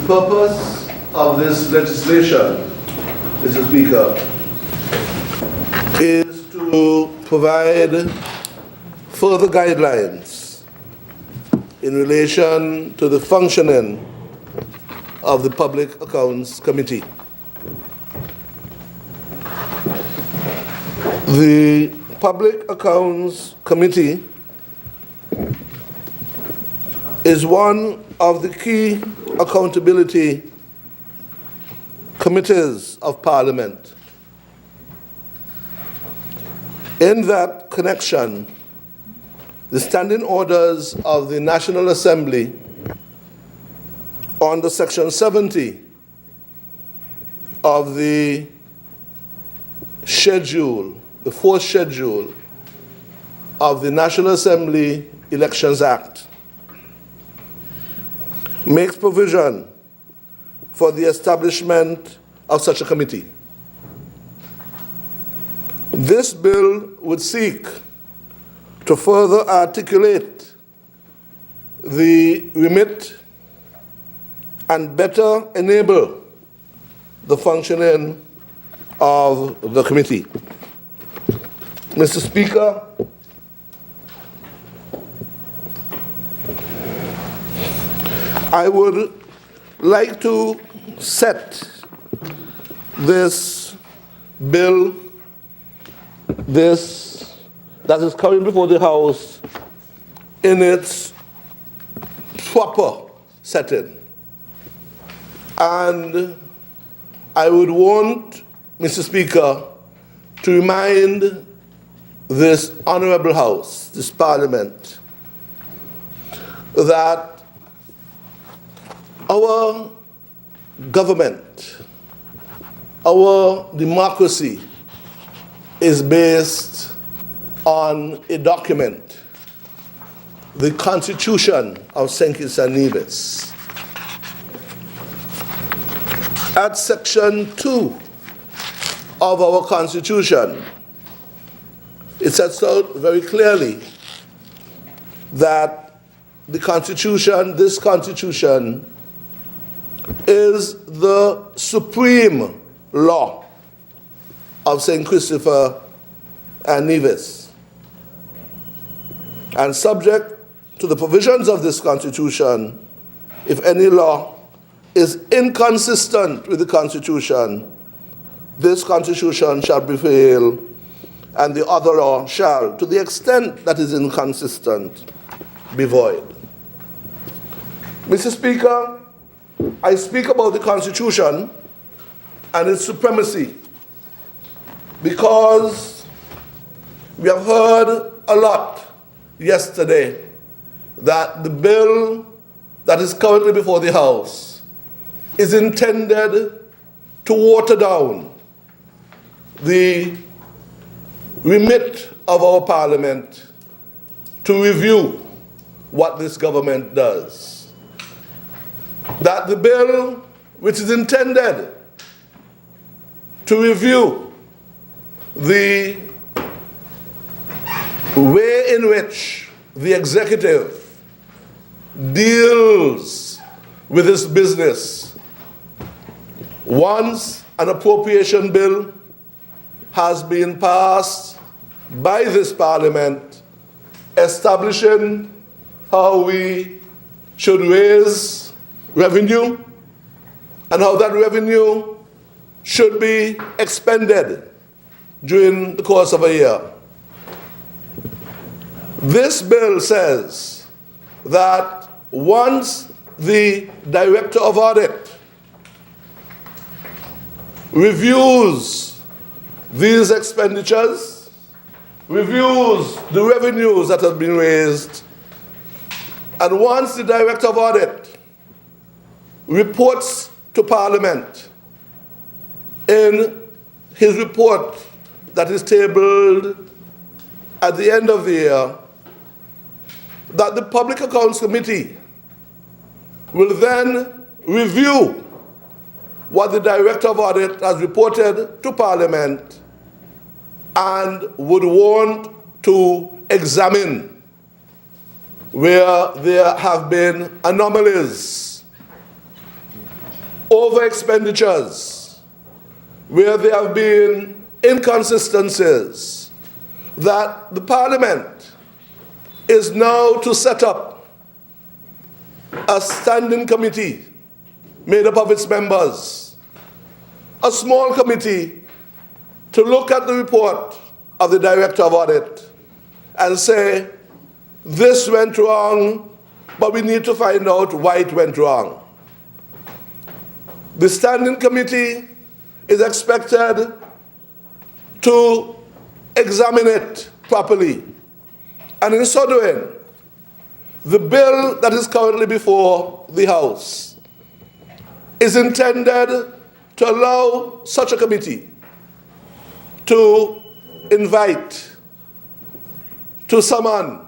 purpose of this legislation, Mr. Speaker, is to provide further guidelines in relation to the functioning of the Public Accounts Committee. The Public Accounts Committee is one of the key accountability committees of Parliament. In that connection, the standing orders of the National Assembly under Section 70 of the schedule, the fourth schedule of the National Assembly Elections Act, makes provision for the establishment of such a committee. This bill would seek to further articulate the remit and better enable the functioning of the committee. Mr. Speaker, I would like to set this bill, that is coming before the House, in its proper setting. And I would want, Mr. Speaker, to remind this Honorable House, this Parliament, that our government, our democracy is based on a document, the Constitution of St. Kitts and Nevis. At Section 2 of our Constitution, it sets out very clearly that the Constitution, this Constitution, is the supreme law of St. Christopher and Nevis. And subject to the provisions of this Constitution, if any law is inconsistent with the Constitution, this Constitution shall prevail, and the other law shall, to the extent that is inconsistent, be void. Mr. Speaker, I speak about the Constitution and its supremacy because we have heard a lot yesterday that the bill that is currently before the House is intended to water down the remit of our Parliament to review what this government does. That the bill, which is intended to review the way in which the executive deals with this business, once an appropriation bill has been passed by this Parliament, establishing how we should raise revenue and how that revenue should be expended during the course of a year. This bill says that once the Director of Audit reviews these expenditures, reviews the revenues that have been raised, and once the Director of Audit reports to Parliament in his report that is tabled at the end of the year, that the Public Accounts Committee will then review what the Director of Audit has reported to Parliament and would want to examine where there have been anomalies over expenditures, where there have been inconsistencies, that the Parliament is now to set up a standing committee made up of its members, a small committee to look at the report of the Director of Audit and say, this went wrong, but we need to find out why it went wrong. The standing committee is expected to examine it properly. And in so doing, the bill that is currently before the House is intended to allow such a committee to invite, to summon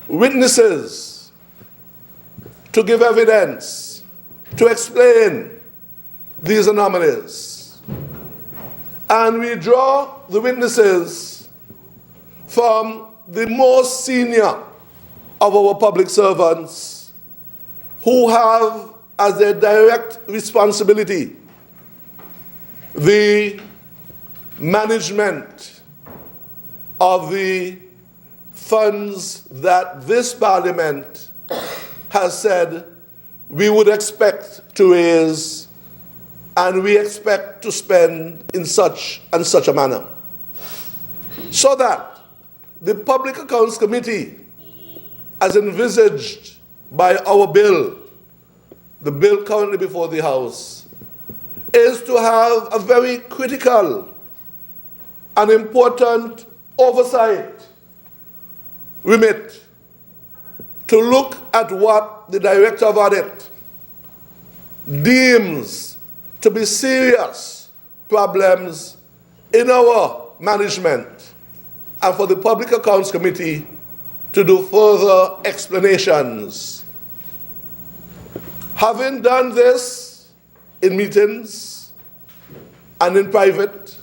witnesses, to give evidence, to explain these anomalies. And we draw the witnesses from the most senior of our public servants who have as their direct responsibility the management of the funds that this Parliament has said we would expect to raise and we expect to spend in such and such a manner. So that the Public Accounts Committee, as envisaged by our bill, the bill currently before the House, is to have a very critical and important oversight remit to look at what the Director of Audit deems to be serious problems in our management, and for the Public Accounts Committee to do further explanations. Having done this in meetings and in private,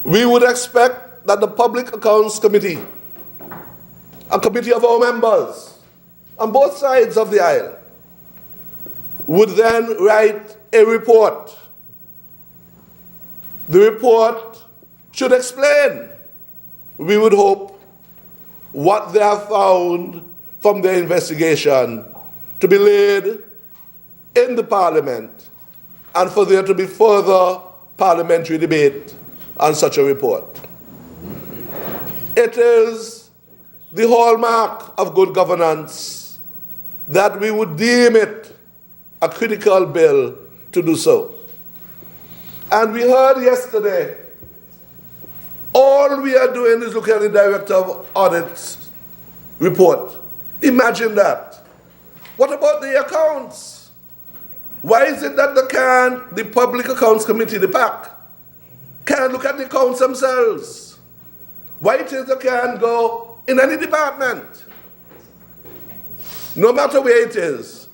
we would expect that the Public Accounts Committee, a committee of our members on both sides of the aisle, would then write a report. The report should explain, we would hope, what they have found from their investigation to be laid in the Parliament and for there to be further parliamentary debate on such a report. It is the hallmark of good governance that we would deem it a critical bill to do so. And we heard yesterday, all we are doing is looking at the Director of Audit's report. Imagine that. What about the accounts? Why is it that the Public Accounts Committee, the PAC, can't look at the accounts themselves? Why it is they can't go in any department, no matter where it is,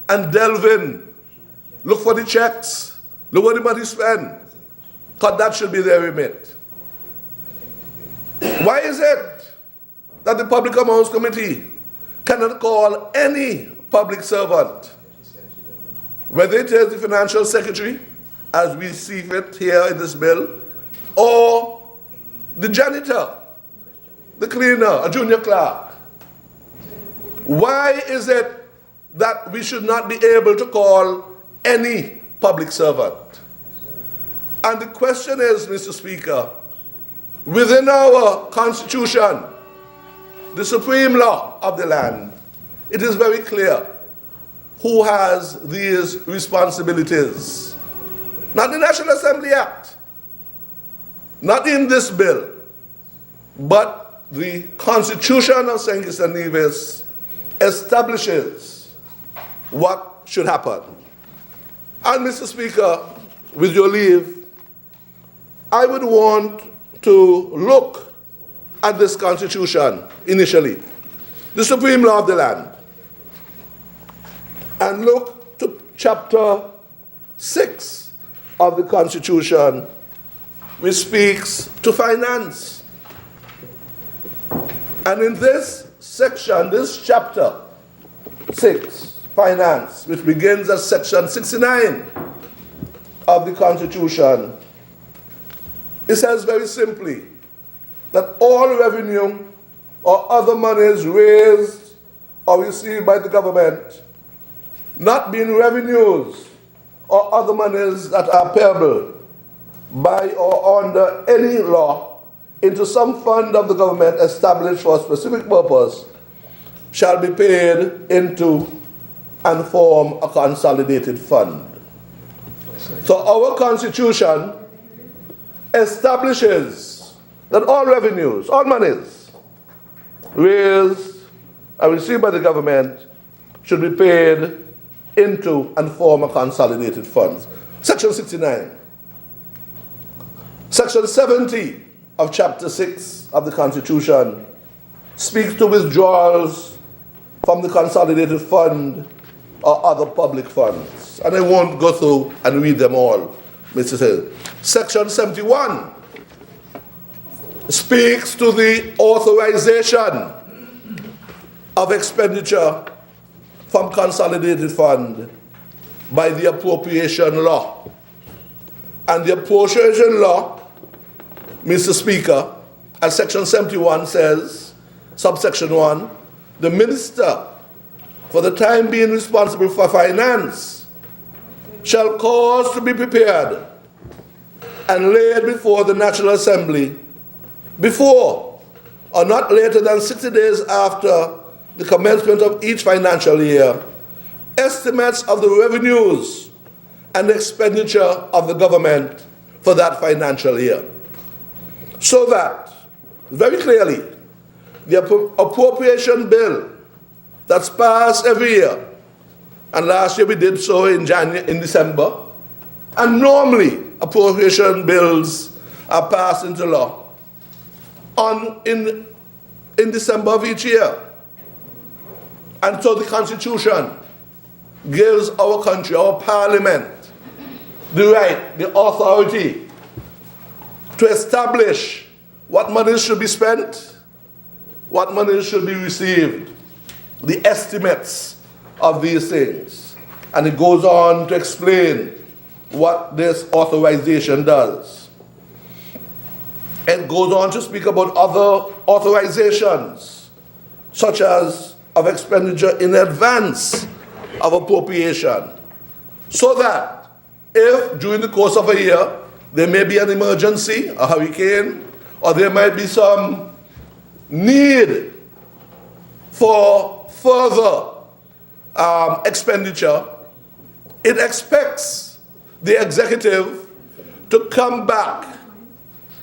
and delve in, look for the checks, look what the money spent, because that should be their remit. Why is it that the Public Accounts Committee cannot call any public servant, whether it is the Financial Secretary, as we see it here in this bill, or the janitor, the cleaner, a junior clerk? Why is it that we should not be able to call any public servant? And the question is, Mr. Speaker, within our Constitution, the supreme law of the land, it is very clear who has these responsibilities. Not the National Assembly Act, not in this bill, but the Constitution of St. Kitts and Nevis establishes what should happen. And Mr. Speaker, with your leave, I would want to look at this Constitution initially, the supreme law of the land, and look to chapter 6 of the Constitution, which speaks to finance. And in this section, this chapter 6, finance, which begins at section 69 of the Constitution, it says very simply that all revenue or other monies raised or received by the government, not being revenues or other monies that are payable by or under any law into some fund of the government established for a specific purpose, shall be paid into and form a consolidated fund. So our Constitution establishes that all revenues, all monies raised and received by the government should be paid into and form a consolidated fund. Section 69. Section 70 of Chapter 6 of the Constitution speaks to withdrawals from the consolidated fund or other public funds. And I won't go through and read them all, Mr. Hill. Section 71 speaks to the authorization of expenditure from consolidated fund by the appropriation law. And the appropriation law, Mr. Speaker, as section 71 says, subsection 1, the minister, for the time being responsible for finance, shall cause to be prepared and laid before the National Assembly before or not later than 60 days after the commencement of each financial year, estimates of the revenues and expenditure of the government for that financial year. So that, very clearly, the appropriation bill that's passed every year, and last year we did so in December, and normally appropriation bills are passed into law in December of each year. And so the Constitution gives our country, our parliament, the right, the authority to establish what money should be spent, what money should be received, the estimates of these things. And it goes on to explain what this authorization does. It goes on to speak about other authorizations, such as of expenditure in advance of appropriation, so that if during the course of a year there may be an emergency, a hurricane, or there might be some need for further expenditure, it expects the executive to come back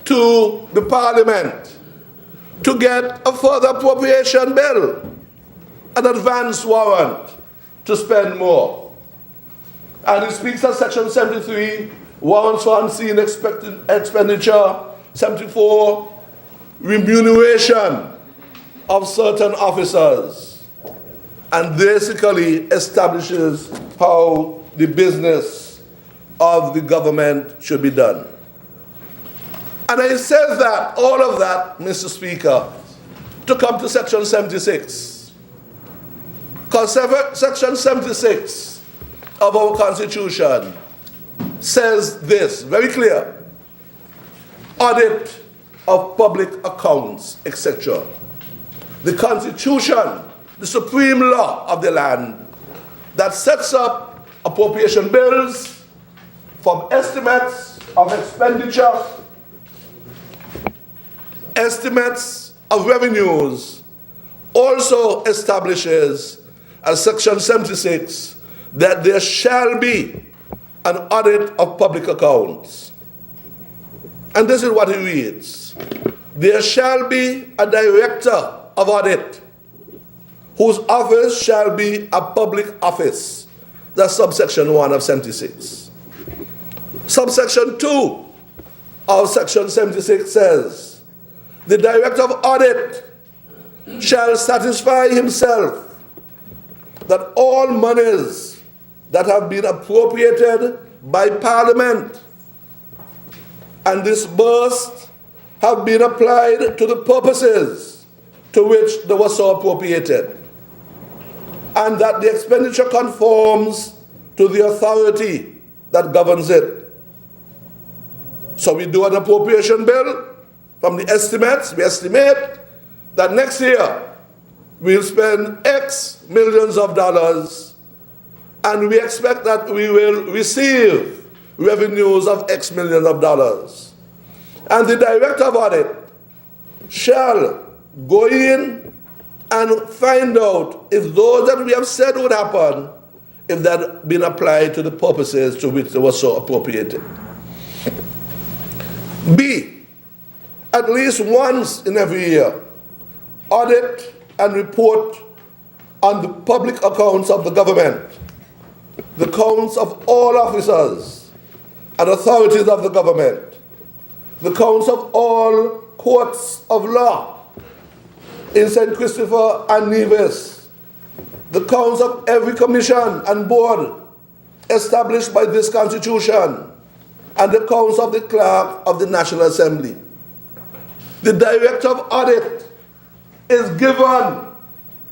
to the parliament to get a further appropriation bill, an advance warrant to spend more. And it speaks of section 73, warrants for unseen expenditure, 74, remuneration of certain officers, and basically establishes how the business of the government should be done. And I said that, all of that, Mr. Speaker, to come to section 76. Because section 76 of our Constitution says this, very clear: audit of public accounts, etc. The Constitution, the supreme law of the land, that sets up appropriation bills from estimates of expenditure, estimates of revenues, also establishes, as section 76, that there shall be an audit of public accounts. And this is what it reads: there shall be a director of audit whose office shall be a public office. That's subsection 1 of 76. Subsection 2 of section 76 says, the director of audit shall satisfy himself that all monies that have been appropriated by Parliament and disbursed have been applied to the purposes to which they were so appropriated. and that the expenditure conforms to the authority that governs it. So we do an appropriation bill. From the estimates, we estimate that next year we'll spend X millions of dollars, and we expect that we will receive revenues of X millions of dollars. And the Director of Audit shall go in and find out if those that we have said would happen, if that had been applied to the purposes to which they were so appropriated. B, at least once in every year, audit and report on the public accounts of the government, the accounts of all officers and authorities of the government, the accounts of all courts of law in St. Christopher and Nevis, the accounts of every commission and board established by this Constitution, and the accounts of the clerk of the National Assembly. The Director of Audit is given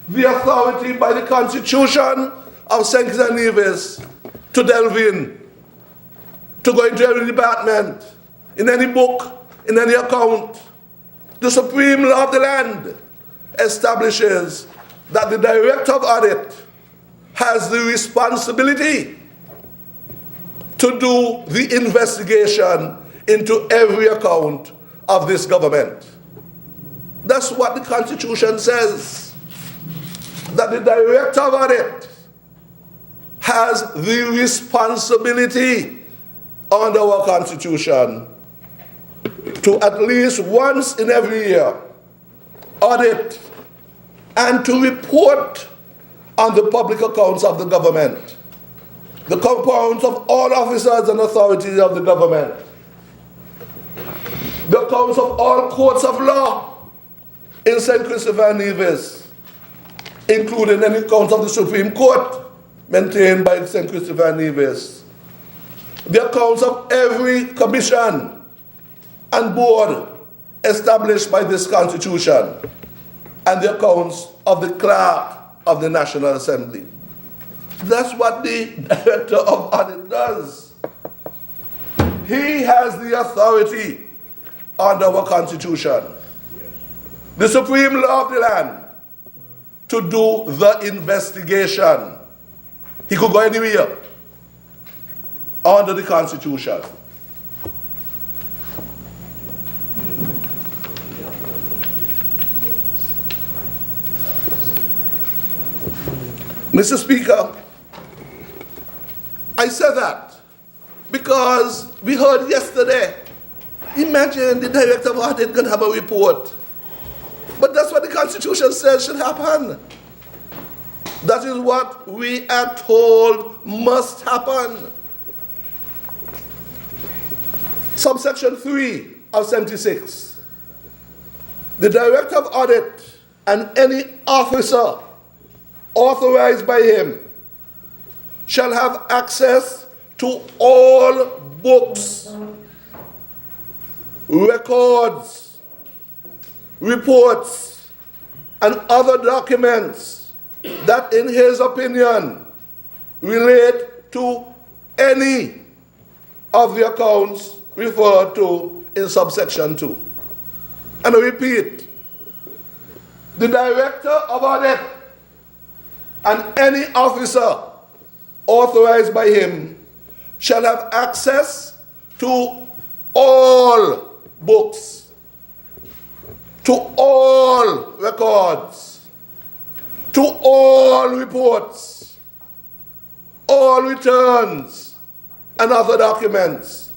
the authority by the Constitution of St. Kitts and Nevis to delve in, to go into every department, in any book, in any account. The supreme law of the land establishes that the Director of Audit has the responsibility to do the investigation into every account of this government. That's what the Constitution says, that the Director of Audit has the responsibility under our Constitution to at least once in every year audit and to report on the public accounts of the government, the accounts of all officers and authorities of the government, the accounts of all courts of law in St. Christopher and Nevis, including any accounts of the Supreme Court maintained by St. Christopher and Nevis, the accounts of every commission and board established by this Constitution, and the accounts of the clerk of the National Assembly. That's what the Director of Audit does. He has the authority under our Constitution, the supreme law of the land, to do the investigation. He could go anywhere under the Constitution. Mr. Speaker, I said that because we heard yesterday, imagine the Director of Audit can have a report. But that's what the Constitution says should happen. That is what we are told must happen. Subsection 3 of 76. The Director of Audit and any officer authorized by him shall have access to all books, records, reports, and other documents that, in his opinion, relate to any of the accounts referred to in subsection 2. And I repeat, the Director of Audit and any officer authorized by him shall have access to all books, to all records, to all reports, all returns, and other documents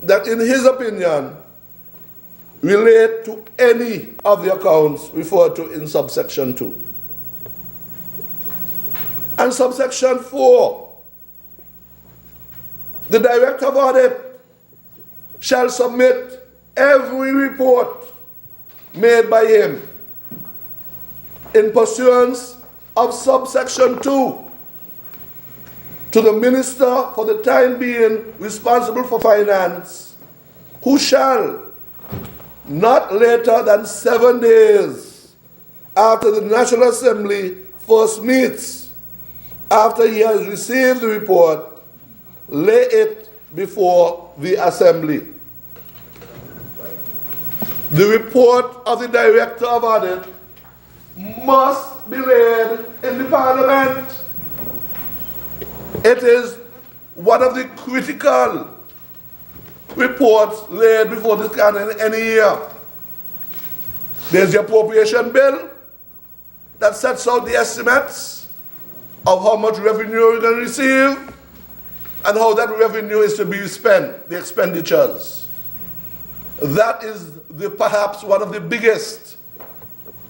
that, in his opinion, relate to any of the accounts referred to in subsection 2. And subsection 4, the Director of Audit shall submit every report made by him in pursuance of subsection 2 to the Minister for the time being responsible for finance, who shall, not later than 7 days after the National Assembly first meets, after he has received the report, lay it before the assembly. The report of the Director of Audit must be laid in the Parliament. It is one of the critical reports laid before this country in any year. There's the appropriation bill that sets out the estimates of how much revenue you're going to receive and how that revenue is to be spent, the expenditures. That is perhaps one of the biggest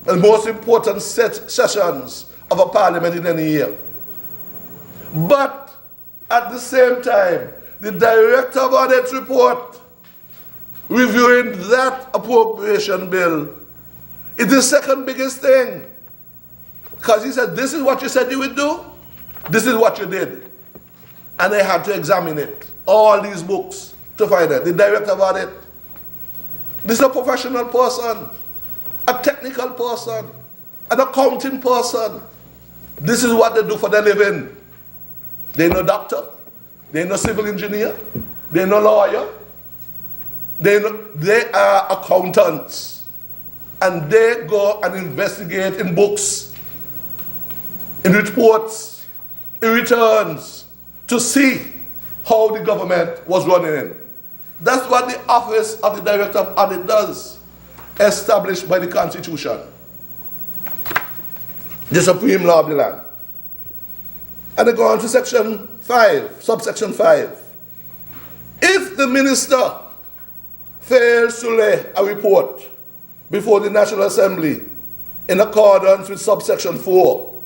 and most important sessions of a parliament in any year. But at the same time, the Director of Audit's report reviewing that appropriation bill is the second biggest thing. Because he said, this is what you said you would do, this is what you did. And they had to examine it, all these books, to find it. The Director of Audit, this is a professional person, a technical person, an accounting person. This is what they do for their living. They're no doctor, they're no civil engineer, they're no lawyer. They are accountants. And they go and investigate in books, in reports, in returns, to see how the government was running. That's what the office of the Director of Audit does, established by the Constitution, the supreme law of the land. And they go on to section 5, subsection 5. If the minister fails to lay a report before the National Assembly in accordance with subsection 4,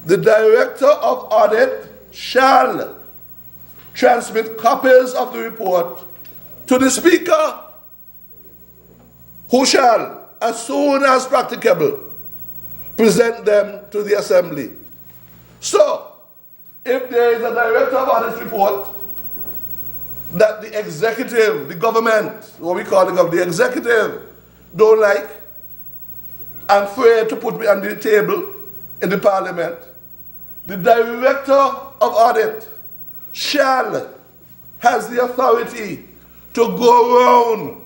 the Director of Audit shall transmit copies of the report to the Speaker, who shall, as soon as practicable, present them to the Assembly. So, if there is a Director of Audit's report that the executive, the government, what we call the executive, don't like, and afraid to put on the table in the Parliament, the Director of Audit has the authority to go around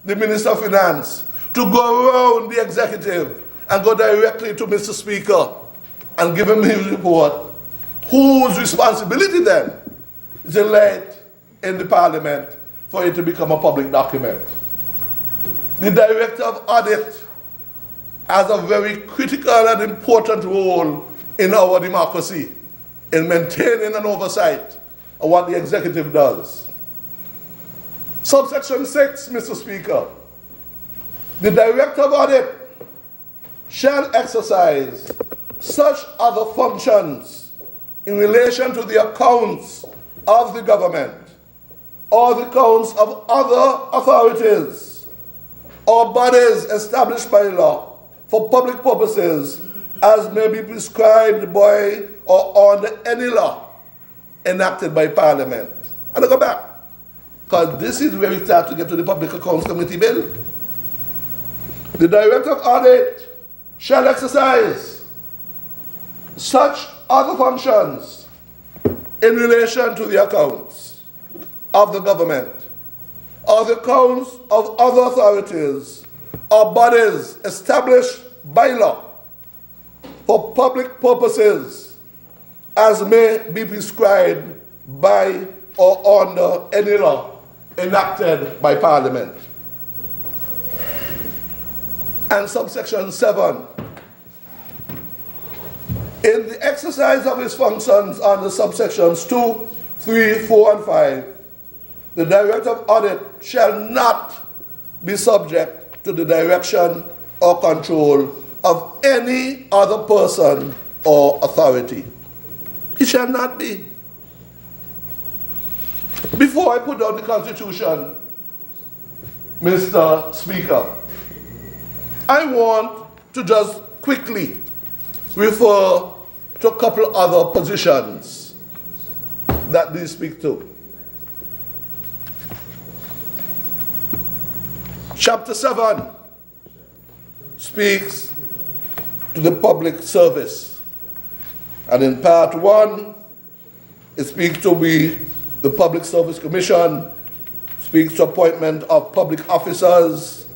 the Minister of Finance, to go around the executive, and go directly to Mr. Speaker and give him his report, whose responsibility then is to lay it in the Parliament for it to become a public document. The Director of Audit has a very critical and important role in our democracy in maintaining an oversight of what the executive does. Subsection 6, Mr. Speaker. The Director of Audit shall exercise such other functions in relation to the accounts of the government or the accounts of other authorities or bodies established by law for public purposes as may be prescribed by or under any law enacted by Parliament. And I go back, because this is where we start to get to the Public Accounts Committee bill. The Director of Audit shall exercise such other functions in relation to the accounts of the government or the accounts of other authorities or bodies established by law for public purposes as may be prescribed by or under any law enacted by Parliament. And subsection 7. In the exercise of his functions under subsections 2, 3, 4, and 5, the Director of Audit shall not be subject to the direction or control of any other person or authority. He shall not be. Before I put down the Constitution, Mr. Speaker, I want to just quickly refer to a couple other positions that these speak to. Chapter 7 speaks to the public service And in part 1, it speaks to the Public Service Commission, speaks to appointment of public officers.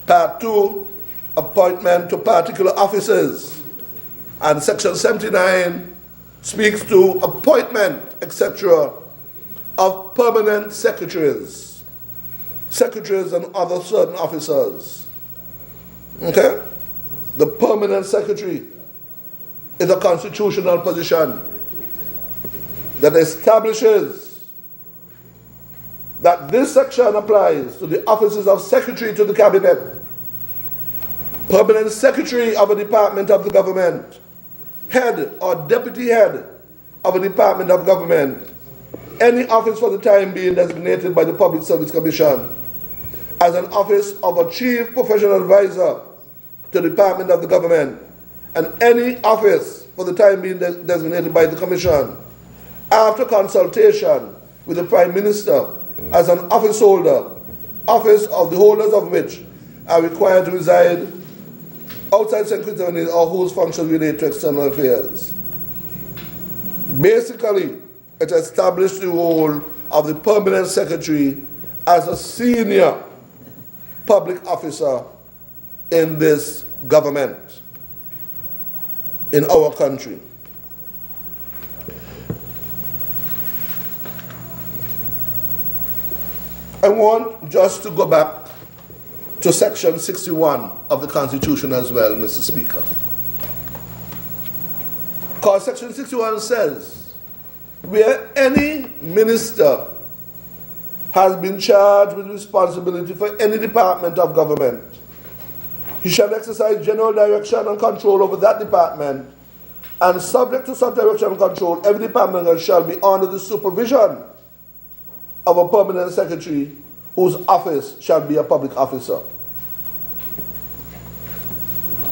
Part 2, appointment to particular offices. And Section 79 speaks to appointment, etc., of permanent secretaries and other certain officers. Okay? The permanent secretary is a constitutional position that establishes that this section applies to the offices of secretary to the cabinet, permanent secretary of a department of the government, head or deputy head of a department of government, any office for the time being designated by the Public Service Commission as an office of a chief professional advisor to the department of the government, and any office for the time being designated by the Commission after consultation with the Prime Minister as an office holder, office of the holders of which are required to reside outside St. Kitts or whose functions relate to external affairs. Basically, it established the role of the permanent secretary as a senior public officer in this government, in our country. I want just to go back to Section 61 of the Constitution as well, Mr. Speaker. Because Section 61 says, where any minister has been charged with responsibility for any department of government, he shall exercise general direction and control over that department, and subject to such direction and control, every department shall be under the supervision of a permanent secretary whose office shall be a public officer.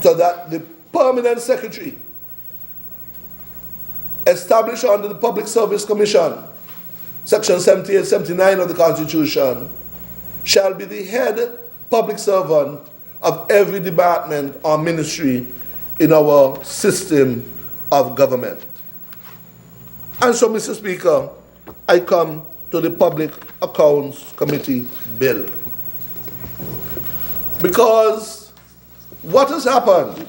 So that the permanent secretary established under the Public Service Commission, Section 78, 79 of the Constitution, shall be the head public servant of every department or ministry in our system of government. And so, Mr. Speaker, I come to the Public Accounts Committee bill. Because what has happened,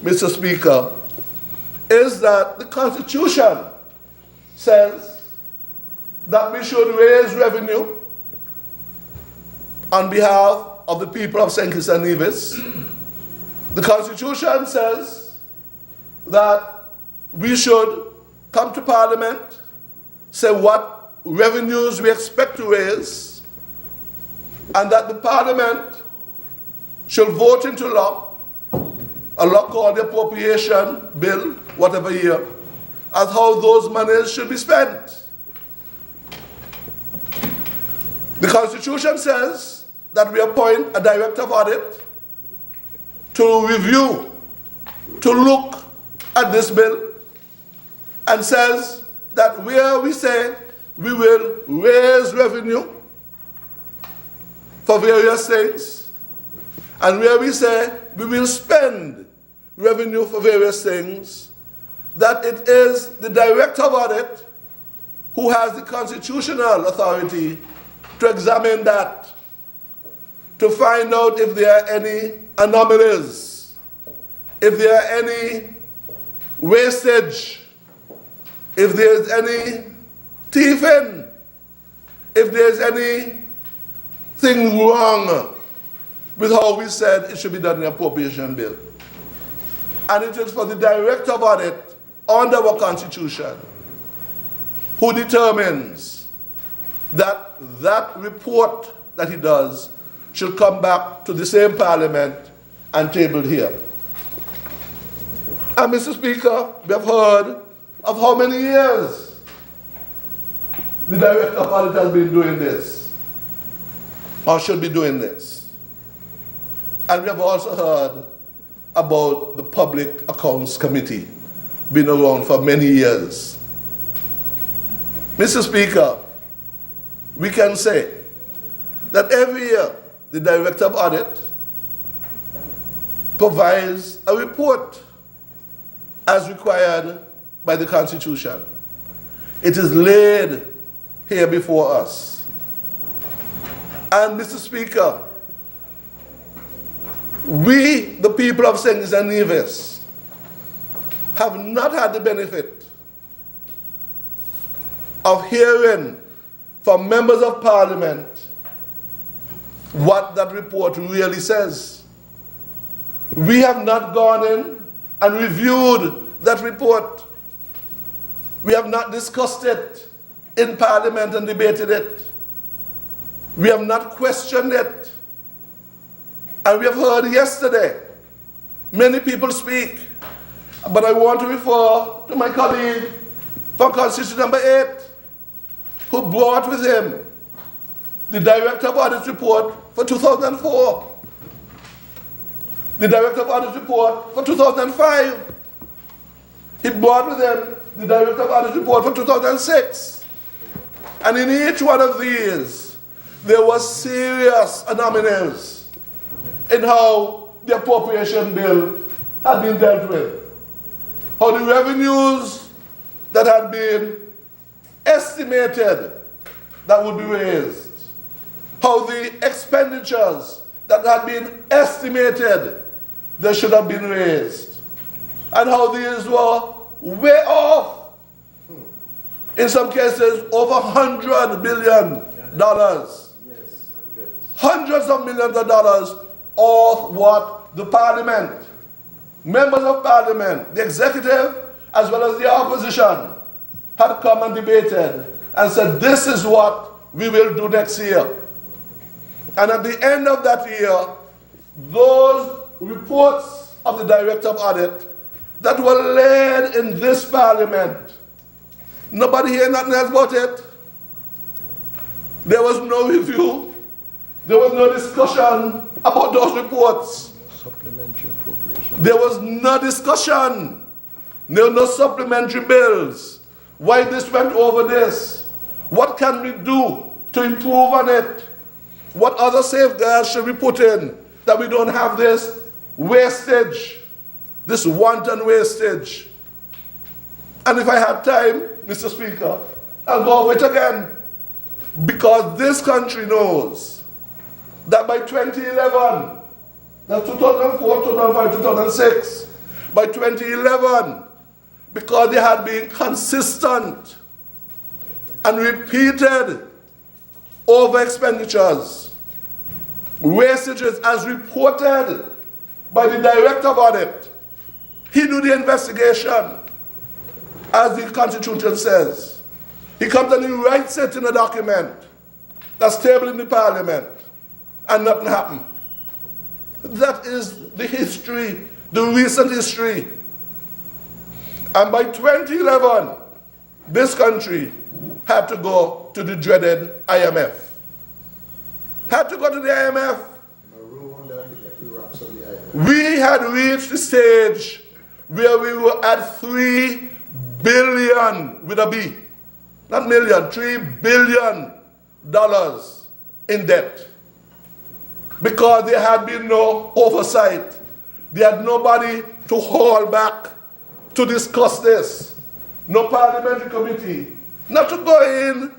Mr. Speaker, is that the Constitution says that we should raise revenue on behalf of the people of St. Kitts and Nevis. The Constitution says that we should come to Parliament, say what revenues we expect to raise, and that the Parliament should vote into law a law called the Appropriation Bill, whatever year, as how those monies should be spent. The Constitution says that we appoint a Director of Audit to review, to look at this bill, and says that where we say we will raise revenue for various things, and where we say we will spend revenue for various things, that it is the Director of Audit who has the constitutional authority to examine that, to find out if there are any anomalies, if there are any wastage, if there's any thieving, if there's anything wrong with how we said it should be done in the appropriation bill. And it is for the Director of Audit under our Constitution who determines that that report that he does should come back to the same Parliament and tabled here. And Mr. Speaker, we have heard of how many years the Director of Audit has been doing this, or should be doing this. And we have also heard about the Public Accounts Committee, been around for many years. Mr. Speaker, we can say that every year the Director of Audit provides a report as required by the Constitution. It is laid here before us. And Mr. Speaker, we, the people of St. Kitts and Nevis, have not had the benefit of hearing from members of Parliament what that report really says. We have not gone in and reviewed that report. We have not discussed it in Parliament and debated it. We have not questioned it. And we have heard yesterday many people speak. But I want to refer to my colleague from Constitution number 8, who brought with him the Director of Audit report for 2004, the Director of Audit report for 2005. He brought with him the Director of Audit report for 2006. And in each one of these, there was serious anomalies in how the appropriation bill had been dealt with, how the revenues that had been estimated that would be raised, how the expenditures that had been estimated they should have been raised, and how these were way off. In some cases, over $100 billion. Hundreds of millions of dollars of what the Parliament, members of Parliament, the executive, as well as the opposition, had come and debated and said, this is what we will do next year. And at the end of that year, those reports of the Director of Audit that were laid in this Parliament, nobody heard nothing else about it. There was no review. There was no discussion about those reports. Supplementary appropriation. There was no discussion. No supplementary bills. Why this went over this? What can we do to improve on it? What other safeguards should we put in that we don't have this wastage, this wanton wastage? And if I had time, Mr. Speaker, I'll go over it again. Because this country knows that by 2011, that's 2004, 2005, 2006, by 2011, because they had been consistent and repeated over expenditures, wastages as reported by the Director of Audit. He do the investigation, as the Constitution says. He comes and he writes it in a document that's tabled in the Parliament, and nothing happened. That is the history, the recent history. And by 2011, this country had to go to the dreaded IMF. Had to go to the IMF. We had reached the stage where we were at 3 billion with a B. Not million, $3 billion in debt. Because there had been no oversight. There had nobody to hold back to discuss this. No parliamentary committee. Not to go in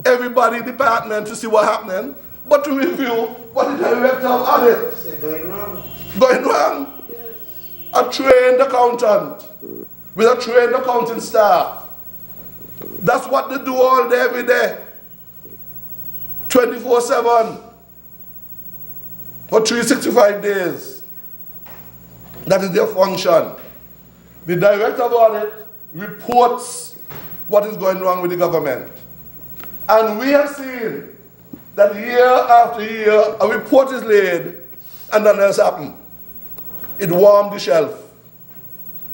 everybody department to see what's happening, but to review what the Director of Audit. Going wrong. Going wrong. Yes. A trained accountant with a trained accounting staff. That's what they do all day, every day. 24/7. For 365 days. That is their function. The Director of Audit reports what is going wrong with the government. And we have seen that year after year, a report is laid and nothing else happened. It warmed the shelf.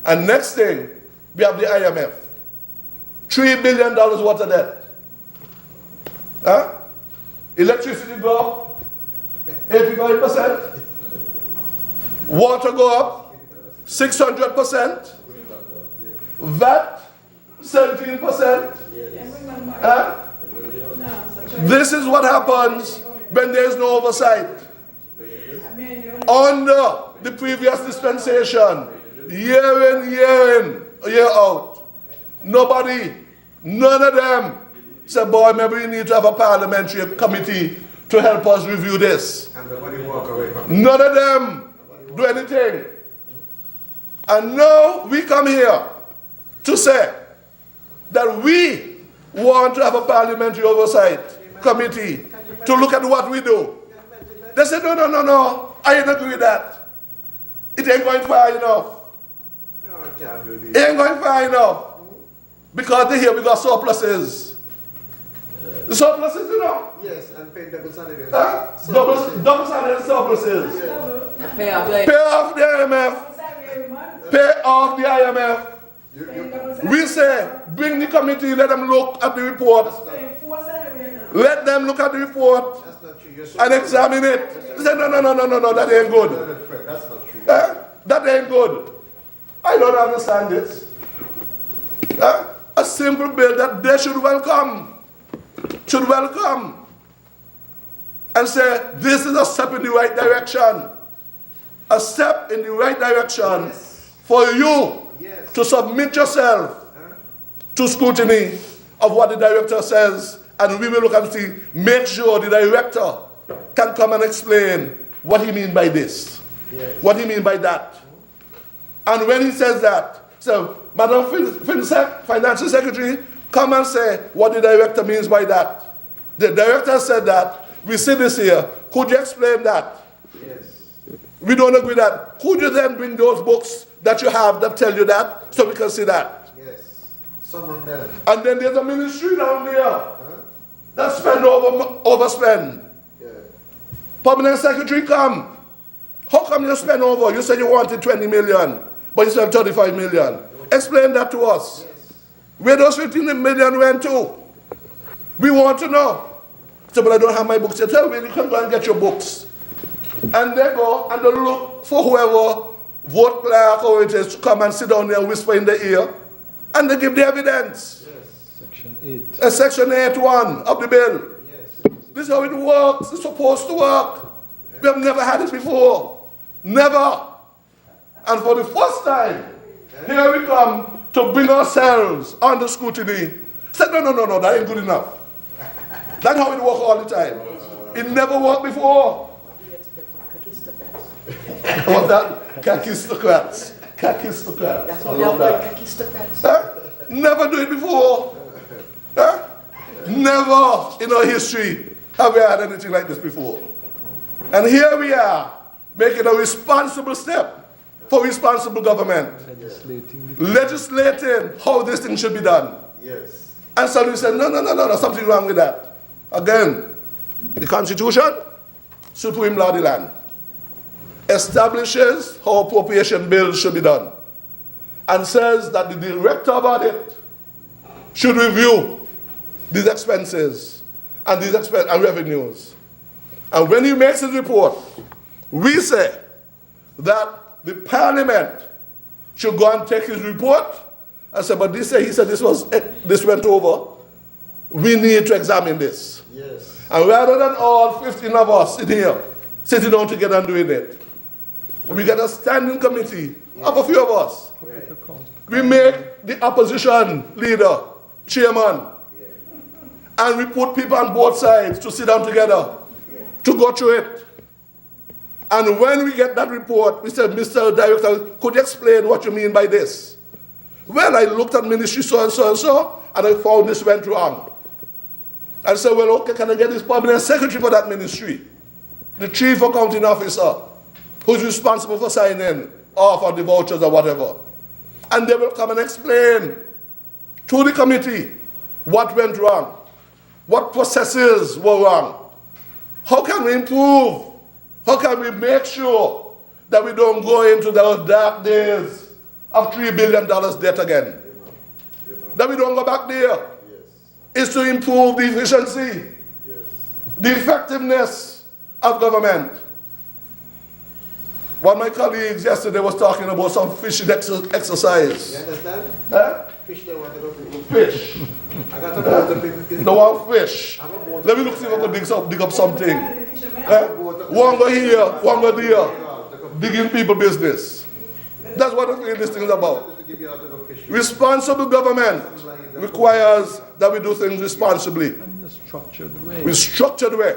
And next thing, we have the IMF. $3 billion worth of debt. Huh? Electricity go up 85%. Water go up 600%. VAT 17%. Huh? This is what happens when there is no oversight. Under the previous dispensation, year in, year out, Nobody, none of them said, boy, maybe we need to have a parliamentary committee to help us review this. And nobody walk away from it. None of them do anything. And now we come here to say that we want to have a parliamentary oversight committee to look at what we do. They said, no, I don't agree with that. It ain't going far enough. No, I can't do It this. ain't going far enough. Because they here we got surpluses. The surpluses, you know. Yes, and pay double salary. Double salary surpluses. And pay off like Pay off the IMF. Pay off the IMF. We say, bring the committee, let them look at the report. Let them look at the report That's not true. You're and examine it. They say, no, that ain't good. That's not true. That ain't good. I don't understand this. A simple bill that they should welcome. Should welcome. And say, this is a step in the right direction. A step in the right direction for you Yes. to submit yourself to scrutiny of what the director says, and we will look and see, make sure the director can come and explain what he means by this, what he means by that. And when he says that, so Madam Financial Secretary, come and say what the director means by that. The director said that, we see this here, could you explain that? Yes. We don't agree with that. Could you then bring those books that you have that tell you that, so we can see that? Yes. Some of them. And then there's a ministry down there that overspend. Yeah. Permanent secretary come. How come you spend over? You said you wanted 20 million, but you spent 35 million. Explain that to us. Yes. Where those 15 million went to? We want to know. So, but I don't have my books. You tell me, you can go and get your books. And they go and they look for whoever vote clerk or it is to come and sit down there and whisper in the ear. And they give the evidence. Yes. Section 8. Section 8.1 of the bill. Yes. This is how it works. It's supposed to work. We have never had it before. Never. And for the first time, here we come to bring ourselves under scrutiny. Say, no, that ain't good enough. That's how it works all the time. It never worked before. What's that? Kakistocrats. Kakistocrats. That's I what love they're that. kakistocrats. Never do it before. Never in our history have we had anything like this before. And here we are, making a responsible step for responsible government. Legislating how this thing should be done. Yes. And somebody said, no, something wrong with that. Again, the Constitution, supreme law of the land, establishes how appropriation bills should be done, and says that the director of audit should review these expenses and these and revenues. And when he makes his report, we say that the parliament should go and take his report and say, but he said this went over. We need to examine this. Yes. And rather than all 15 of us in here sitting down together and doing it, we get a standing committee of a few of us. Right. We make the opposition leader, chairman, and we put people on both sides to sit down together to go through it. And when we get that report, we said, Mr. Director, could you explain what you mean by this? Well, I looked at ministry so and so and so, and I found this went wrong. I said, well, okay, can I get this permanent secretary for that ministry? The chief accounting officer, who's responsible for signing off on the vouchers or whatever. And they will come and explain to the committee what went wrong, what processes were wrong. How can we improve? How can we make sure that we don't go into those dark days of $3 billion debt again? That we don't go back there. Is to improve the efficiency, the effectiveness of government. One of my colleagues yesterday was talking about some fishing exercise. You understand? Eh? Fish they wanted to Fish. I got to go to people. The one fish. Let me look see if I can dig up something. Eh? One go here, one go there. Digging people business. That's what I feel this thing is about. give you out of official. Responsible government requires that we do things responsibly, In a structured way. in a structured way.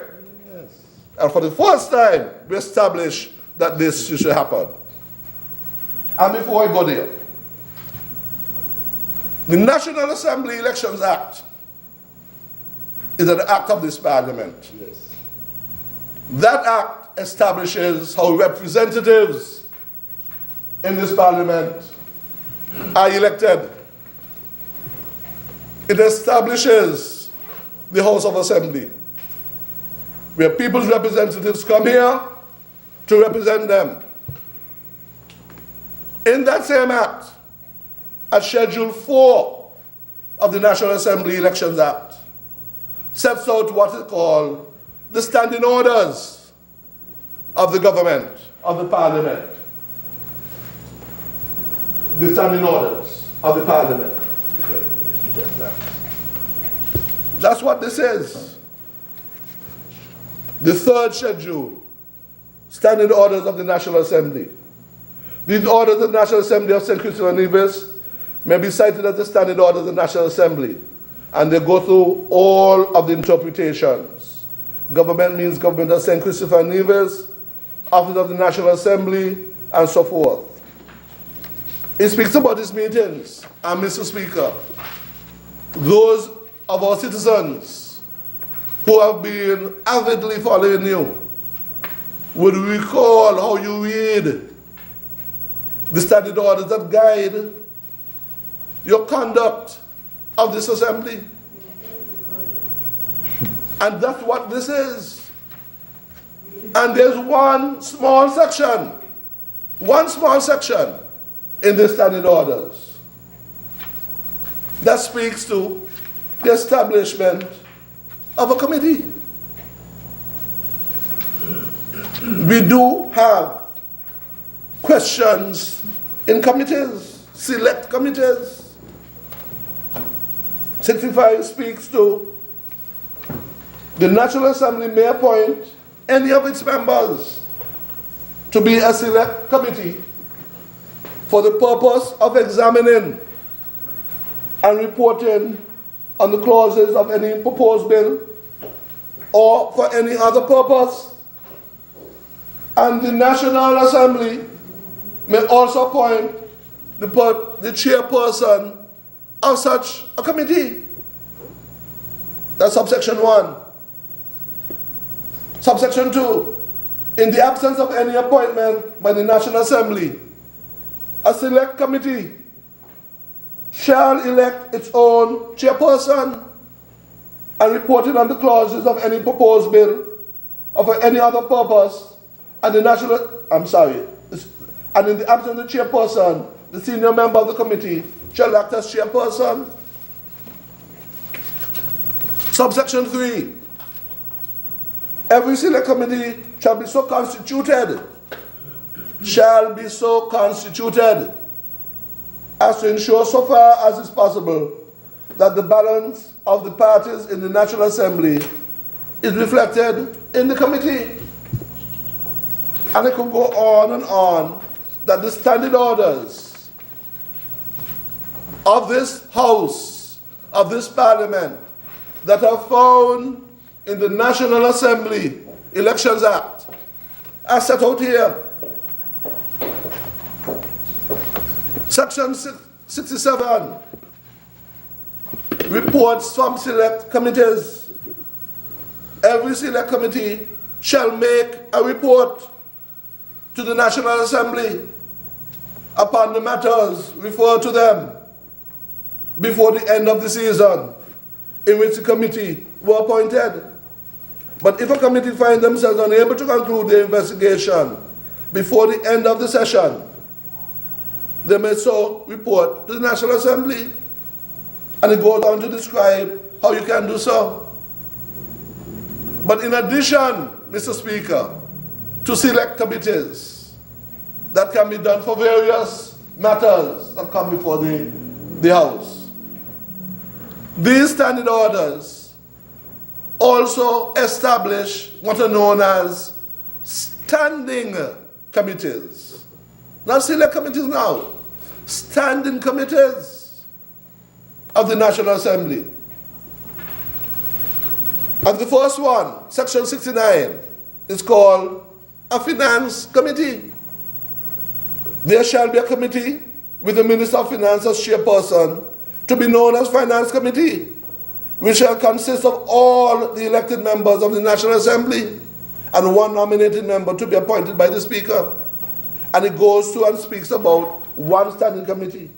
Yes. And for the first time, we establish that this should happen. And before I go there, the National Assembly Elections Act is an act of this Parliament. Yes. That act establishes how representatives in this Parliament are elected. It establishes the House of Assembly, where people's representatives come here to represent them. In that same act, at Schedule 4 of the National Assembly Elections Act, sets out what is called the standing orders of the government, of the Parliament. The standing orders of the Parliament. That's what this is. The third schedule, standing orders of the National Assembly. These orders of the National Assembly of St. Christopher Nevis may be cited as the standing orders of the National Assembly, and they go through all of the interpretations. Government means government of St. Christopher Nevis, office of the National Assembly, and so forth. It speaks about these meetings, and Mr. Speaker, those of our citizens who have been avidly following you would recall how you read the standing orders that guide your conduct of this assembly. And that's what this is. And there's one small section in the standing orders that speaks to the establishment of a committee. We do have questions in committees, select committees. 65 speaks to the National Assembly may appoint any of its members to be a select committee for the purpose of examining and reporting on the clauses of any proposed bill or for any other purpose. And the National Assembly may also appoint the chairperson of such a committee. That's subsection 1. Subsection 2. In the absence of any appointment by the National Assembly, a select committee shall elect its own chairperson and report it on the clauses of any proposed bill or for any other purpose, and in the absence of the chairperson, the senior member of the committee shall act as chairperson. Subsection 3. Every select committee shall be so constituted as to ensure so far as is possible that the balance of the parties in the National Assembly is reflected in the committee. And it could go on and on, that the standing orders of this House, of this Parliament, that are found in the National Assembly Elections Act are set out here. Section 67, reports from select committees. Every select committee shall make a report to the National Assembly upon the matters referred to them before the end of the season in which the committee were appointed. But if a committee finds themselves unable to conclude their investigation before the end of the session, they may so report to the National Assembly. And it goes on to describe how you can do so. But in addition, Mr. Speaker, to select committees that can be done for various matters that come before the House, these standing orders also establish what are known as standing committees. Not select committees now. standing committees of the National Assembly. And the first one, Section 69, is called a Finance Committee. There shall be a committee with the Minister of Finance as chairperson to be known as Finance Committee, which shall consist of all the elected members of the National Assembly and one nominated member to be appointed by the Speaker. And it goes through and speaks about one standing committee.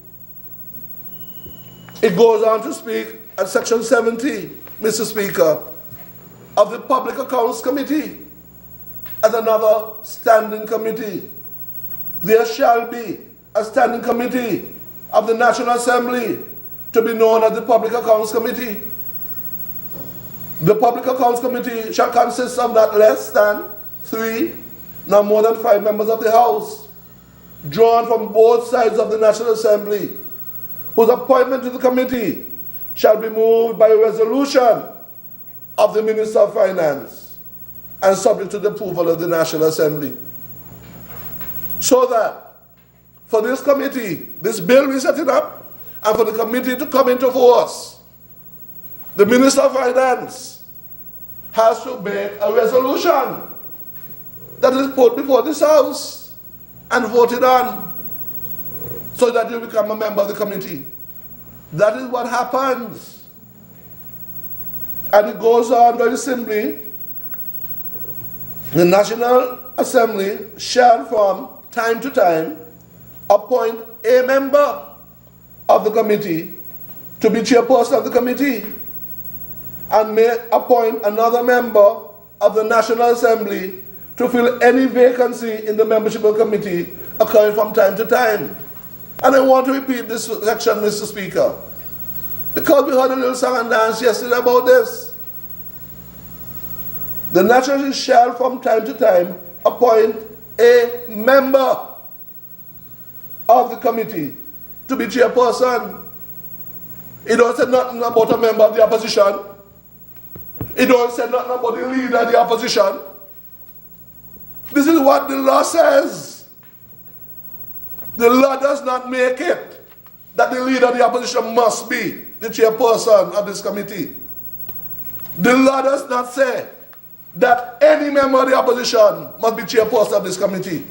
It goes on to speak at Section 70, Mr. Speaker, of the Public Accounts Committee as another standing committee. There shall be a standing committee of the National Assembly to be known as the Public Accounts Committee. The Public Accounts Committee shall consist of not less than 3, not more than 5 members of the House, drawn from both sides of the National Assembly, whose appointment to the committee shall be moved by a resolution of the Minister of Finance and subject to the approval of the National Assembly. So that for this committee, this bill we set it up, and for the committee to come into force, the Minister of Finance has to make a resolution that is put before this House and voted on so that you become a member of the committee. That is what happens. And it goes on very simply. The National Assembly shall from time to time appoint a member of the committee to be chairperson of the committee, and may appoint another member of the National Assembly to fill any vacancy in the membership of the committee occurring from time to time. And I want to repeat this section, Mr. Speaker, because we heard a little song and dance yesterday about this. The National Assembly shall from time to time appoint a member of the committee to be chairperson. It don't say nothing about a member of the opposition. It don't say nothing about the leader of the opposition. This is what the law says. The law does not make it that the leader of the opposition must be the chairperson of this committee. The law does not say that any member of the opposition must be chairperson of this committee.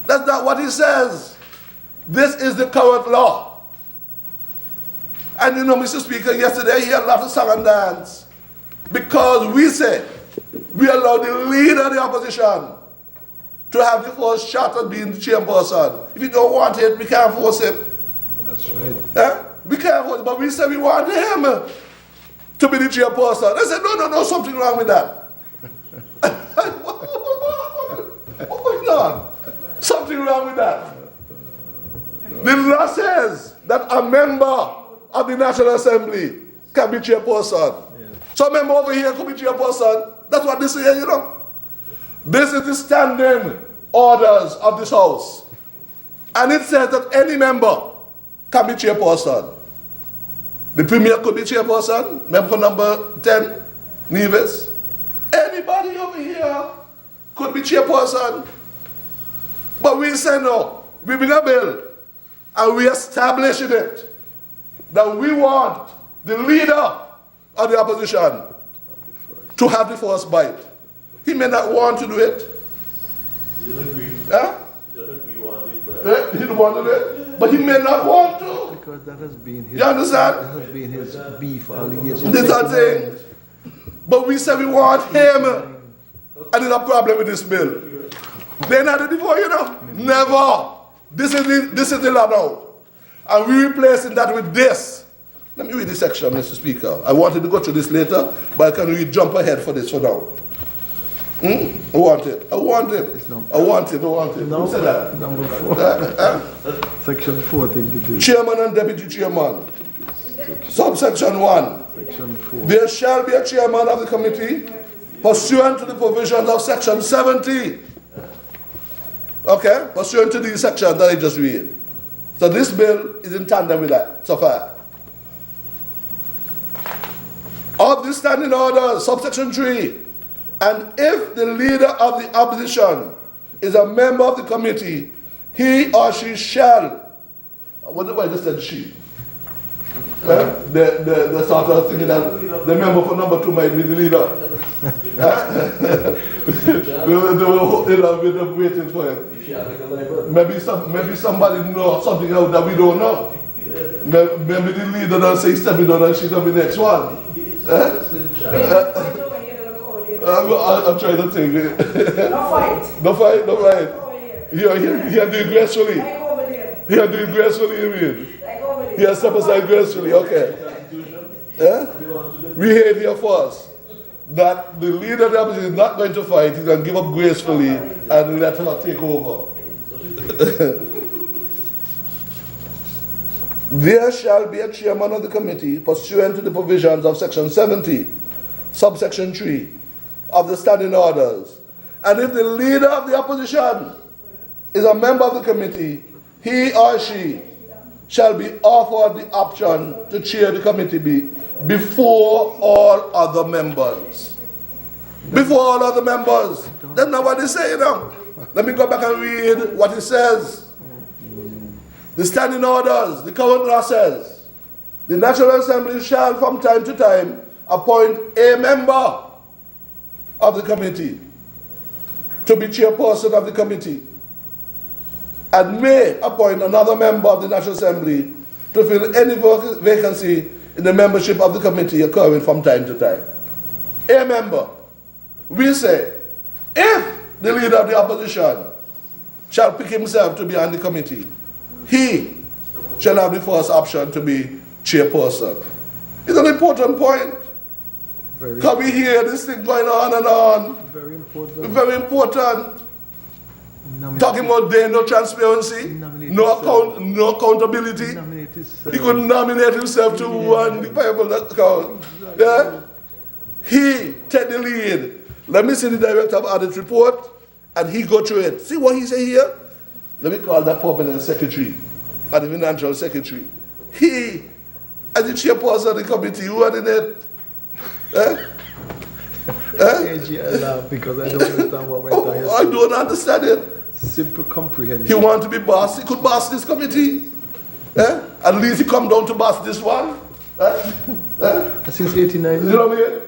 That's not what it says. This is the current law. And you know, Mr. Speaker, yesterday he had a lot of song and dance because we say we allow the leader of the opposition to have the first shot at being the chairperson. If you don't want it, we can't force him. That's right. We can't force him, but we say we want him to be the chairperson. I said, no, something wrong with that. What's going on? Something wrong with that. The law says that a member of the National Assembly can be chairperson. So a member over here could be chairperson. That's what this is, you know. This is the standing orders of this House. And it says that any member can be chairperson. The Premier could be chairperson, member number 10, Nevis. Anybody over here could be chairperson. But we say no. We bring a bill and we establishing it that we want the leader of the opposition to have the first bite. He may not want to do it. He doesn't agree. Huh? He doesn't agree on it, but He don't want to do it, but he may not want to. Because that has been his. You understand? That has been his beef all the years. This are thing. But we say we want him, and there's a problem with this bill. They not did it before, you know. Never. This is the law now, and we replacing that with this. Let me read this section, Mr. Speaker. I wanted to go through this later, but I can really jump ahead for this for now. I want it. No, Who said that? number 4. Section 4, I think it is. Chairman and deputy chairman. Subsection 1. Section 4. There shall be a chairman of the committee pursuant to the provisions of section 70. Okay? Pursuant to the section that I just read. So this bill is in tandem with that so far. Of the standing orders, subsection 3, and if the leader of the opposition is a member of the committee, he or she shall What if I just said she? They started thinking that the member for number 2 might be the leader. They were waiting for him. If you have like a library. Maybe somebody knows something out that we don't know. Maybe the leader don't say stepping down and she's gonna be the next one. I'm trying to think. No fight. No fight, no fight. Oh, yeah. He do it gracefully. Like over there. He do it gracefully, you mean? Like over there. He step aside gracefully, okay. We hear it here first that the leader of the opposition is not going to fight, he's going to give up gracefully and let her take over. There shall be a chairman of the committee pursuant to the provisions of section 70, subsection 3 of the standing orders. And if the leader of the opposition is a member of the committee, he or she shall be offered the option to chair the committee before all other members. Before all other members. That's not what they say now. Let me go back and read what it says. The standing orders, the current law says, the National Assembly shall from time to time appoint a member of the committee to be chairperson of the committee, and may appoint another member of the National Assembly to fill any vacancy in the membership of the committee occurring from time to time. A member. We say, if the leader of the opposition shall pick himself to be on the committee, he shall have the first option to be chairperson. It's an important point. Because we hear this thing going on and on. Very important. Very important. Nominate- Talking about there, no transparency, Nominate no accountability. nominate himself. He could nominate himself to one Bible account. Yeah? He take the lead. Let me see the director of audit report, and he go through it. See what he say here? Let me call that permanent secretary, or the financial secretary. He, as the chairperson of the committee, running it. AG, I laugh because I don't understand what went on I yesterday. don't understand it. Simple comprehension. He want to be boss. He could boss this committee. At least he come down to boss this one. Since 89. You know what I mean?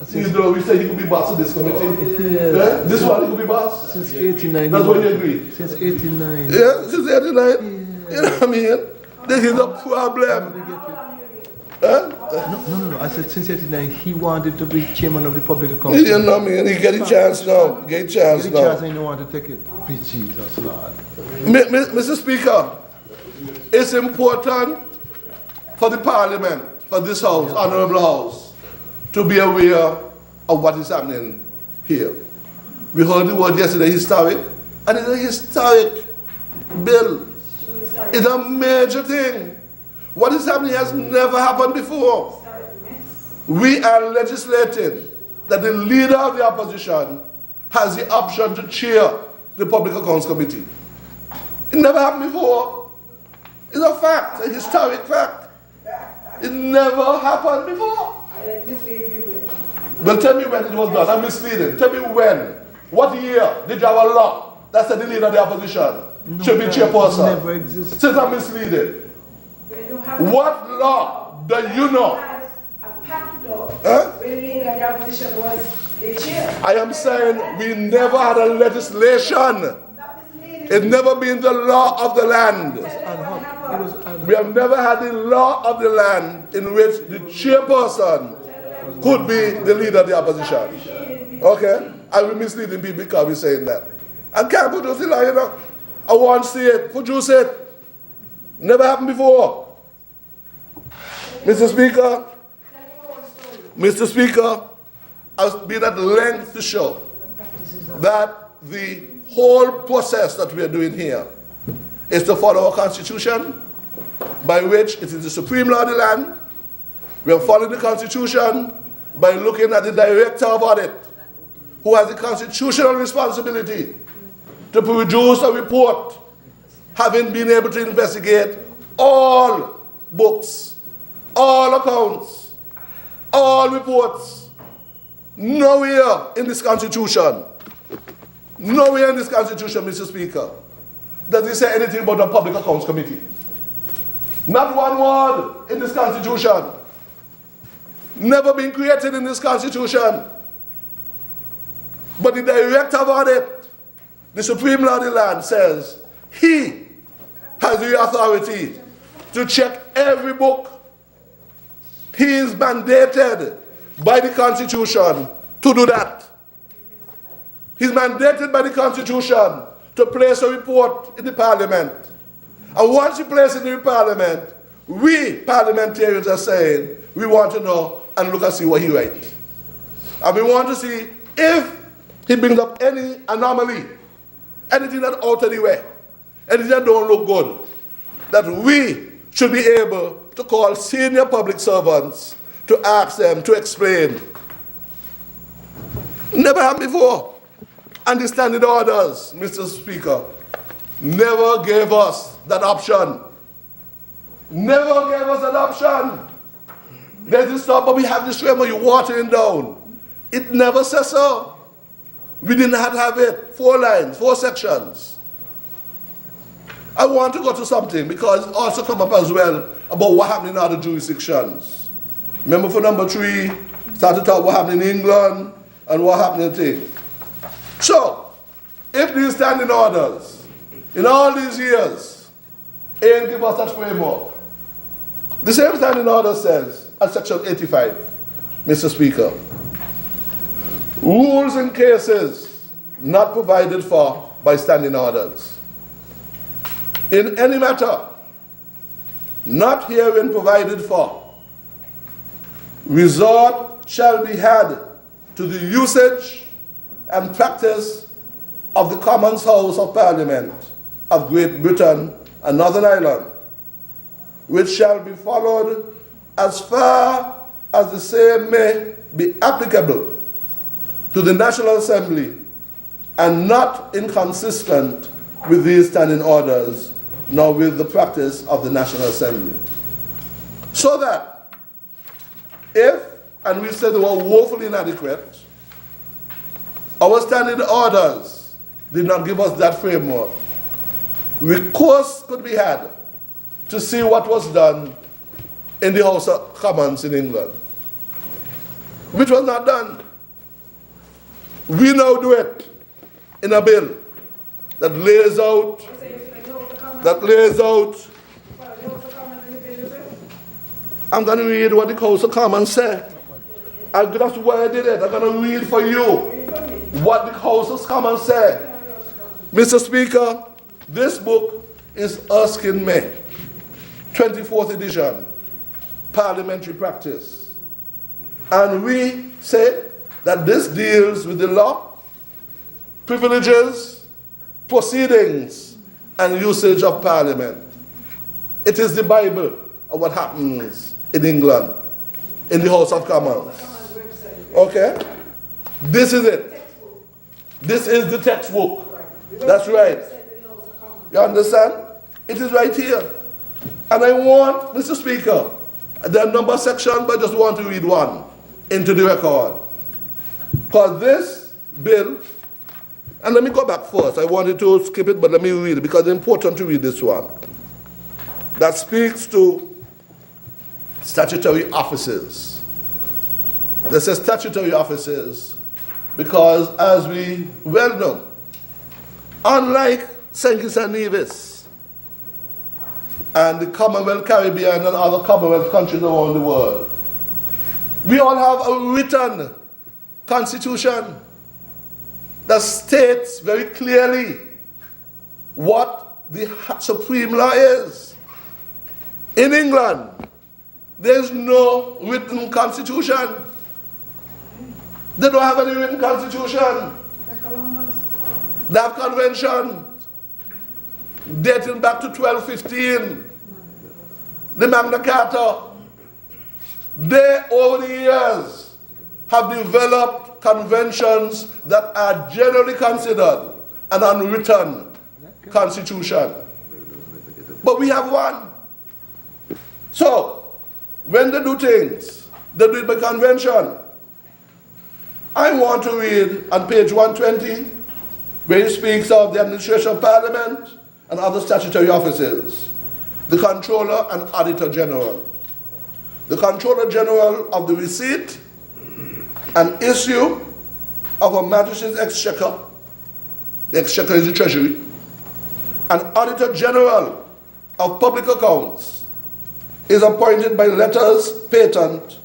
Since, You know, we say he could be boss of this committee. yeah, This one he could be boss. since 89. That's what you agree. Since 89. Yeah, since 89. You know what I mean? This is a problem. No. I said since 89, he wanted to be chairman of the public account. You know what I mean? He get a chance now. Get a chance Get a chance now. and you want to take it. Jesus, Lord. Mr. Speaker, it's important for the Parliament, for this House, Honorable House, to be aware of what is happening here. We heard the word yesterday, historic, and it's a historic bill. It's a major thing. What is happening has never happened before. We are legislating that the leader of the opposition has the option to chair the Public Accounts Committee. It never happened before. It's a fact, a historic fact. It never happened before. I like this people. Well, tell me when it was done. I'm misleading. Tell me when. What year did you have a law that said the leader of the opposition should be chairperson? Never existed. Since I'm misleading. When you have What law do you know? had a pact law, Huh? when the leader of the opposition was the chair. I am saying we never had a legislation. That was leading. It's never been the law of the land. Tell them what happened. We have never had the law of the land in which the chairperson could be the leader of the opposition. Okay? I will misleading people because we're saying that. I can't produce the law, you know. I want to see it, produce it. Never happened before. Mr. Speaker, I've been at length to show that the whole process that we are doing here is to follow our Constitution, by which it is the supreme law of the land. We are following the Constitution by looking at the Director of Audit, who has the constitutional responsibility to produce a report, having been able to investigate all books, all accounts, all reports. Nowhere in this Constitution, nowhere in this Constitution, Mr. Speaker, does it say anything about the Public Accounts Committee. Not one word in this constitution. Never been created in this constitution. But the director of it, the Supreme Law of the land, says he has the authority to check every book. He is mandated by the Constitution to do that. He's mandated by the Constitution to place a report in the Parliament. And once you place it in the Parliament, we parliamentarians are saying we want to know and look and see what he writes. And we want to see if he brings up any anomaly, anything that's out of the way, anything that don't look good, that we should be able to call senior public servants to ask them to explain. Never happened before. And the standing orders, Mr. Speaker, never gave us that option. Never gave us that option. There's this stuff, but we have this framework you're watering down. It never says so. We didn't have it. 4 lines, 4 sections. I want to go to something because it also come up as well about what happened in other jurisdictions. Remember for number 3, start to talk what happened in England and what happened in things. So, if these standing orders in all these years ain't give us that framework, the same standing order says at section 85, Mr. Speaker, rules in cases not provided for by standing orders. In any matter not herein provided for, resort shall be had to the usage and practice of the Commons House of Parliament of Great Britain and Northern Ireland, which shall be followed as far as the same may be applicable to the National Assembly and not inconsistent with these standing orders, nor with the practice of the National Assembly. So that if, and we said they were woefully inadequate, our standing orders did not give us that framework, recourse could be had to see what was done in the House of Commons in England, which was not done. We now do it in a bill that lays out, I'm going to read what the House of Commons said. That's why I did it. I'm going to read for you what the House of Commons said. Mr. Speaker, this book is Erskine May, 24th edition, Parliamentary Practice. And we say that this deals with the law, privileges, proceedings, and usage of Parliament. It is the Bible of what happens in England, in the House of Commons. Okay? This is it. This is the textbook. That's right. You understand? It is right here. And I want, Mr. Speaker, there are number sections, but I just want to read one into the record. Because this bill, and let me go back first. I wanted to skip it, but let me read it because it's important to read this one. That speaks to statutory offices. This says statutory offices because, as we well know, unlike St. Kitts and Nevis and the Commonwealth Caribbean and other Commonwealth countries around the world, we all have a written constitution that states very clearly what the supreme law is. In England, there's no written constitution. They don't have any written constitution. They have conventions dating back to 1215. The Magna Carta. They, over the years, have developed conventions that are generally considered an unwritten constitution. But we have one. So, when they do things, they do it by convention. I want to read on page 120, where he speaks of the administration of Parliament and other statutory offices. the Controller and Auditor General. The Controller General of the receipt and issue of a magistrate's exchequer, the exchequer is the treasury, and Auditor General of Public Accounts is appointed by letters patent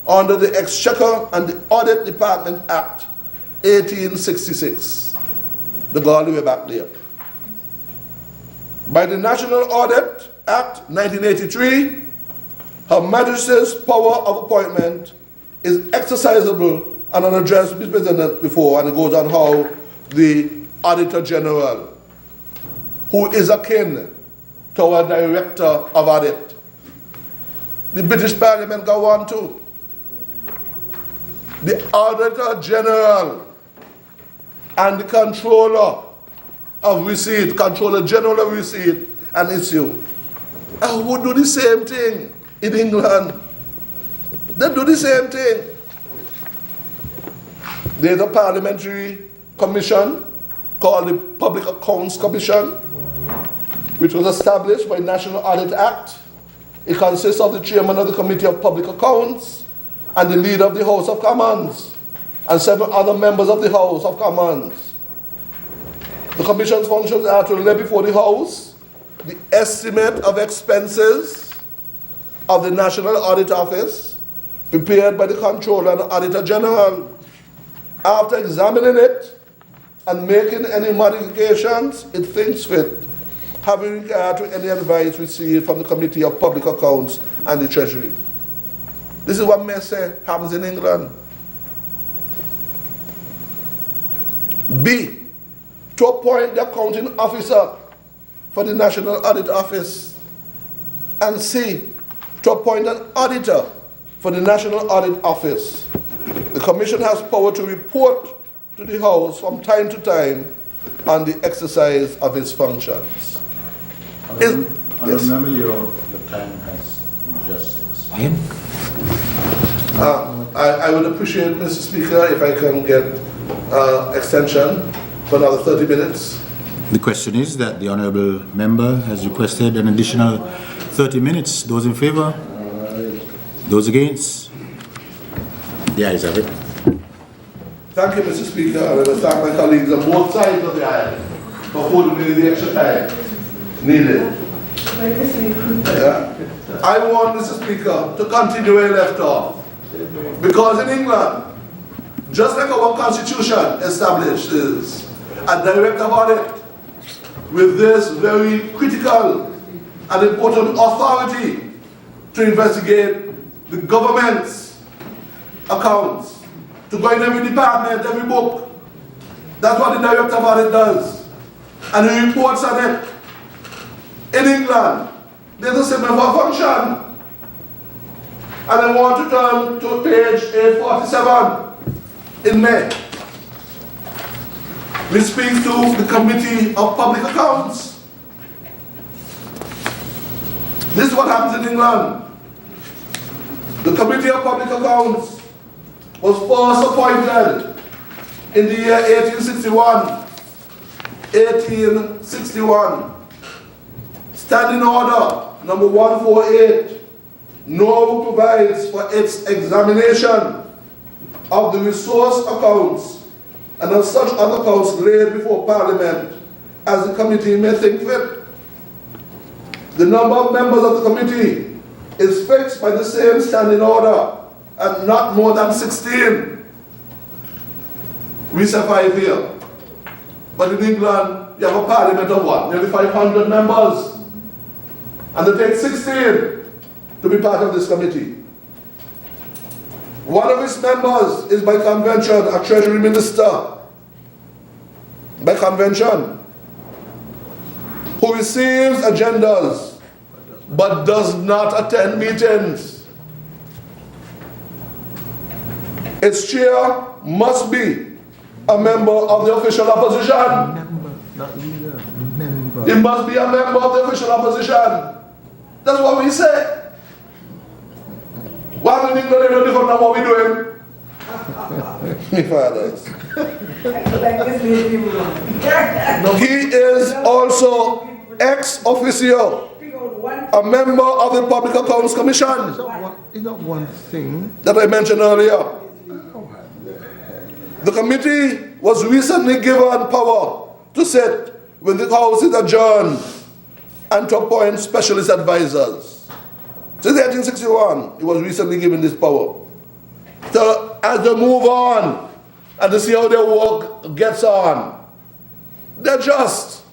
under the Exchequer and the Audit Department Act 1866. The go all the way back there. By the National Audit Act 1983, Her Majesty's power of appointment is exercisable and an address which was presented before, and it goes on how the Auditor General, who is akin to our Director of Audit. The British Parliament go on too. The Auditor General and the Controller of Receipt, Controller General of Receipt and Issue, who do the same thing in England. They do the same thing. There's a parliamentary commission called the Public Accounts Commission, which was established by National Audit Act. It consists of the chairman of the Committee of Public Accounts and the leader of the House of Commons and 7 other members of the House of Commons. The commission's functions are to lay before the House the estimate of expenses of the National Audit Office prepared by the Controller and Auditor General. After examining it and making any modifications it thinks fit, having regard to any advice received from the Committee of Public Accounts and the Treasury. This is what may say happens in England. B, to appoint the accounting officer for the National Audit Office. And C, to appoint an auditor for the National Audit Office. The Commission has power to report to the House from time to time on the exercise of its functions. Yes. Remember your time has just expired. I would appreciate, Mr. Speaker, if I can get extension for another 30 minutes. The question is that the honourable member has requested an additional 30 minutes. Those in favour? Those against? The ayes have it. Thank you, Mr. Speaker, and I thank my colleagues on both sides of the aisle for holding me the extra time needed. Yeah. I want, Mr. Speaker, to continue where I left off. Because in England, just like our Constitution establishes a Director of Audit with this very critical and important authority to investigate the government's accounts, to go in every department, every book. That's what the Director of Audit does. And he reports on it. In England, there's a similar function. And I want to turn to page 847 in May. We speak to the Committee of Public Accounts. This is what happens in England. The Committee of Public Accounts was first appointed in the year 1861. 1861. Standing Order number 148. Norway provides for its examination of the resource accounts and of such other accounts laid before Parliament as the committee may think fit. The number of members of the committee is fixed by the same standing order at not more than 16. We say 5 here. But in England, you have a parliament of what? Nearly 500 members. And they take 16 to be part of this committee. One of its members is by convention a Treasury Minister. By convention. Who receives agendas but does not attend meetings. Its chair must be a member of the official opposition. Member, not leader, member. It must be a member of the official opposition. That's what we say. Why in England they don't different than what we're doing? Me fathers. He is also ex officio. Pick out one a member of the Public Accounts Commission It's not one thing. that I mentioned earlier. The committee was recently given power to sit when the House is adjourned and to appoint specialist advisors. Since 1861, it was recently given this power. So as they move on and to see how their work gets on, they're just.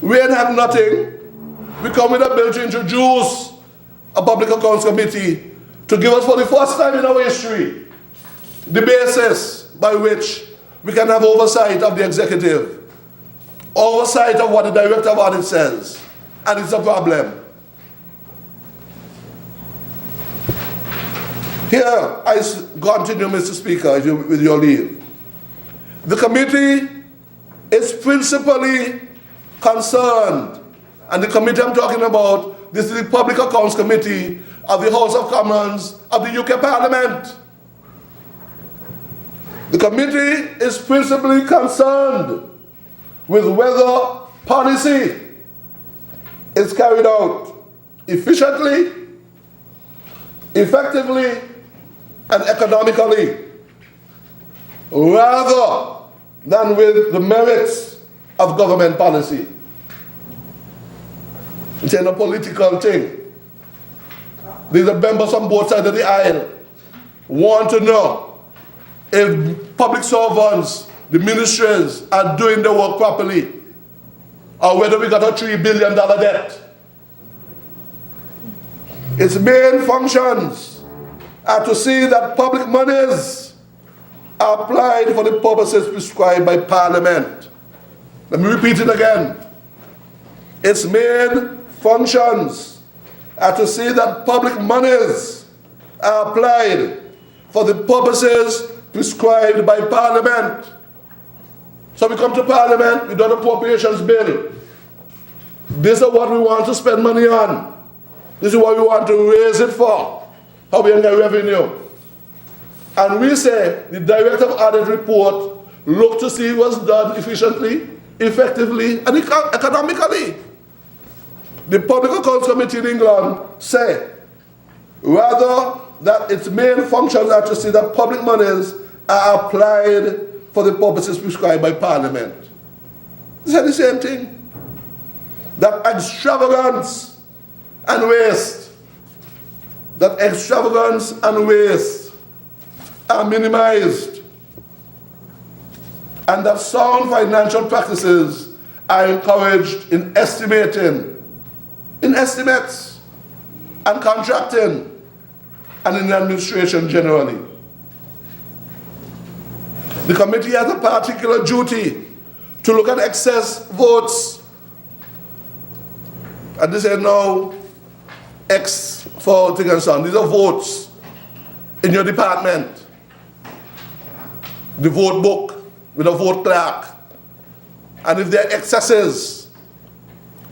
We ain't have nothing. We come with a bill to introduce a Public Accounts Committee to give us for the first time in our history the basis by which we can have oversight of the executive, oversight of what the Director of Audit says, and it's a problem. Here, I continue, Mr. Speaker, with your leave. The committee is principally concerned, and the committee I'm talking about, this is the Public Accounts Committee of the House of Commons of the UK Parliament. The committee is principally concerned with whether policy is carried out efficiently, effectively, and economically, rather than with the merits of government policy. It's a political thing. These are members on both sides of the aisle want to know if public servants, the ministries, are doing their work properly, or whether we got a $3 billion debt. Its main functions are to see that public monies are applied for the purposes prescribed by Parliament. Let me repeat it again. Its main functions are to see that public monies are applied for the purposes prescribed by Parliament. So we come to Parliament, we do an appropriations bill. This is what we want to spend money on. This is what we want to raise it for. How we get revenue. And we say the Director of Audit report look to see what's done efficiently, effectively, and economically. The Public Accounts Committee in England say rather that its main functions are to see that public monies are applied for the purposes prescribed by Parliament. They say the same thing. That extravagance and waste, are minimized, and that sound financial practices are encouraged in estimating, in estimates, and contracting, and in administration generally. The committee has a particular duty to look at excess votes. And they say no, X for thing and so on. These are votes in your department. The vote book with a vote clerk. And if there are excesses,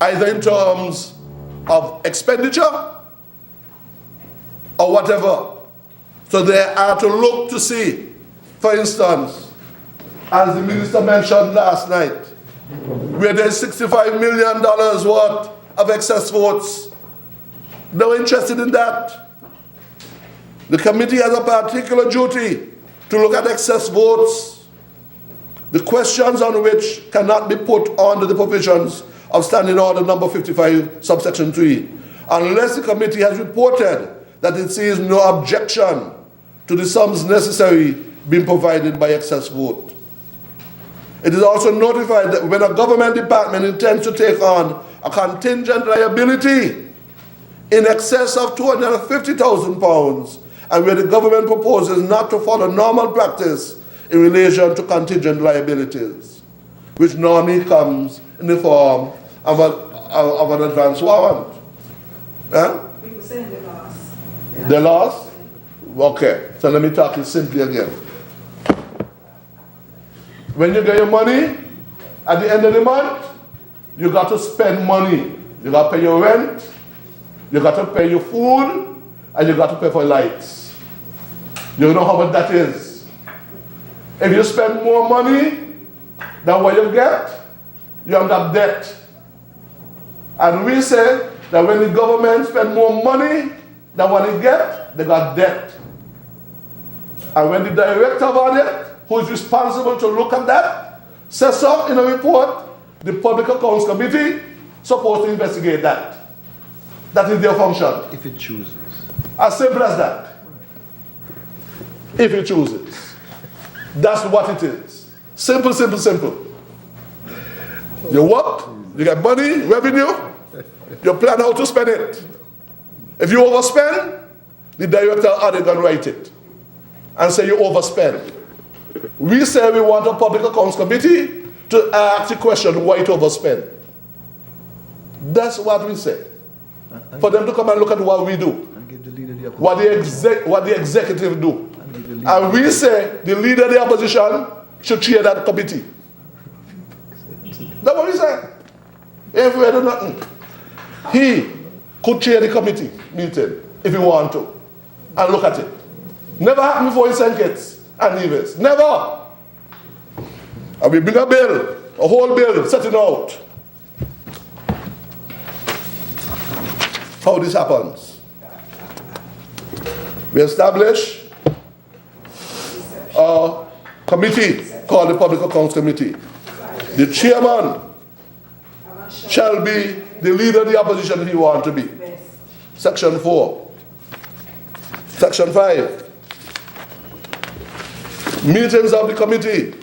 either in terms of expenditure or whatever, so they are to look to see, for instance, as the minister mentioned last night, where there's $65 million worth of excess votes. They were interested in that. The committee has a particular duty to look at excess votes, the questions on which cannot be put under the provisions of Standing Order number 55, subsection 3, unless the committee has reported that it sees no objection to the sums necessary being provided by excess vote. It is also notified that when a government department intends to take on a contingent liability in excess of £250,000, and where the government proposes not to follow normal practice in relation to contingent liabilities, which normally comes in the form of an advance warrant. People saying they lost. They lost? Okay, so let me talk it simply again. When you get your money, at the end of the month, you got to spend money. You got to pay your rent, you got to pay your food, and you got to pay for lights. You know how much that is. If you spend more money than what you get, you end up debt. And we say that when the government spend more money than what it get, they got debt. And when the director of audit, who is responsible to look at that, says so in a report, the Public Accounts Committee supposed to investigate that. That is their function. If it chooses. As simple as that. If it chooses. That's what it is. Simple, simple, simple. You work, you get money, revenue, you plan how to spend it. If you overspend, the director of audit can write it and say you overspend. We say we want a Public Accounts Committee to ask the question why it overspend. That's what we say. For them to come and look at what we do, And give the leader the what the executive do. And give the leader. And we say the leader of the opposition should chair that committee. That's what we say. If we do nothing, he could chair the committee meeting if he want to and look at it. Never happened before in St. Kitts and Nevis. Never. And we bring a bill, a whole bill, setting out how this happens. We establish a committee called the Public Accounts Committee. The chairman shall be the leader of the opposition if he wants to be. Section 4. Section 5. Meetings of the committee.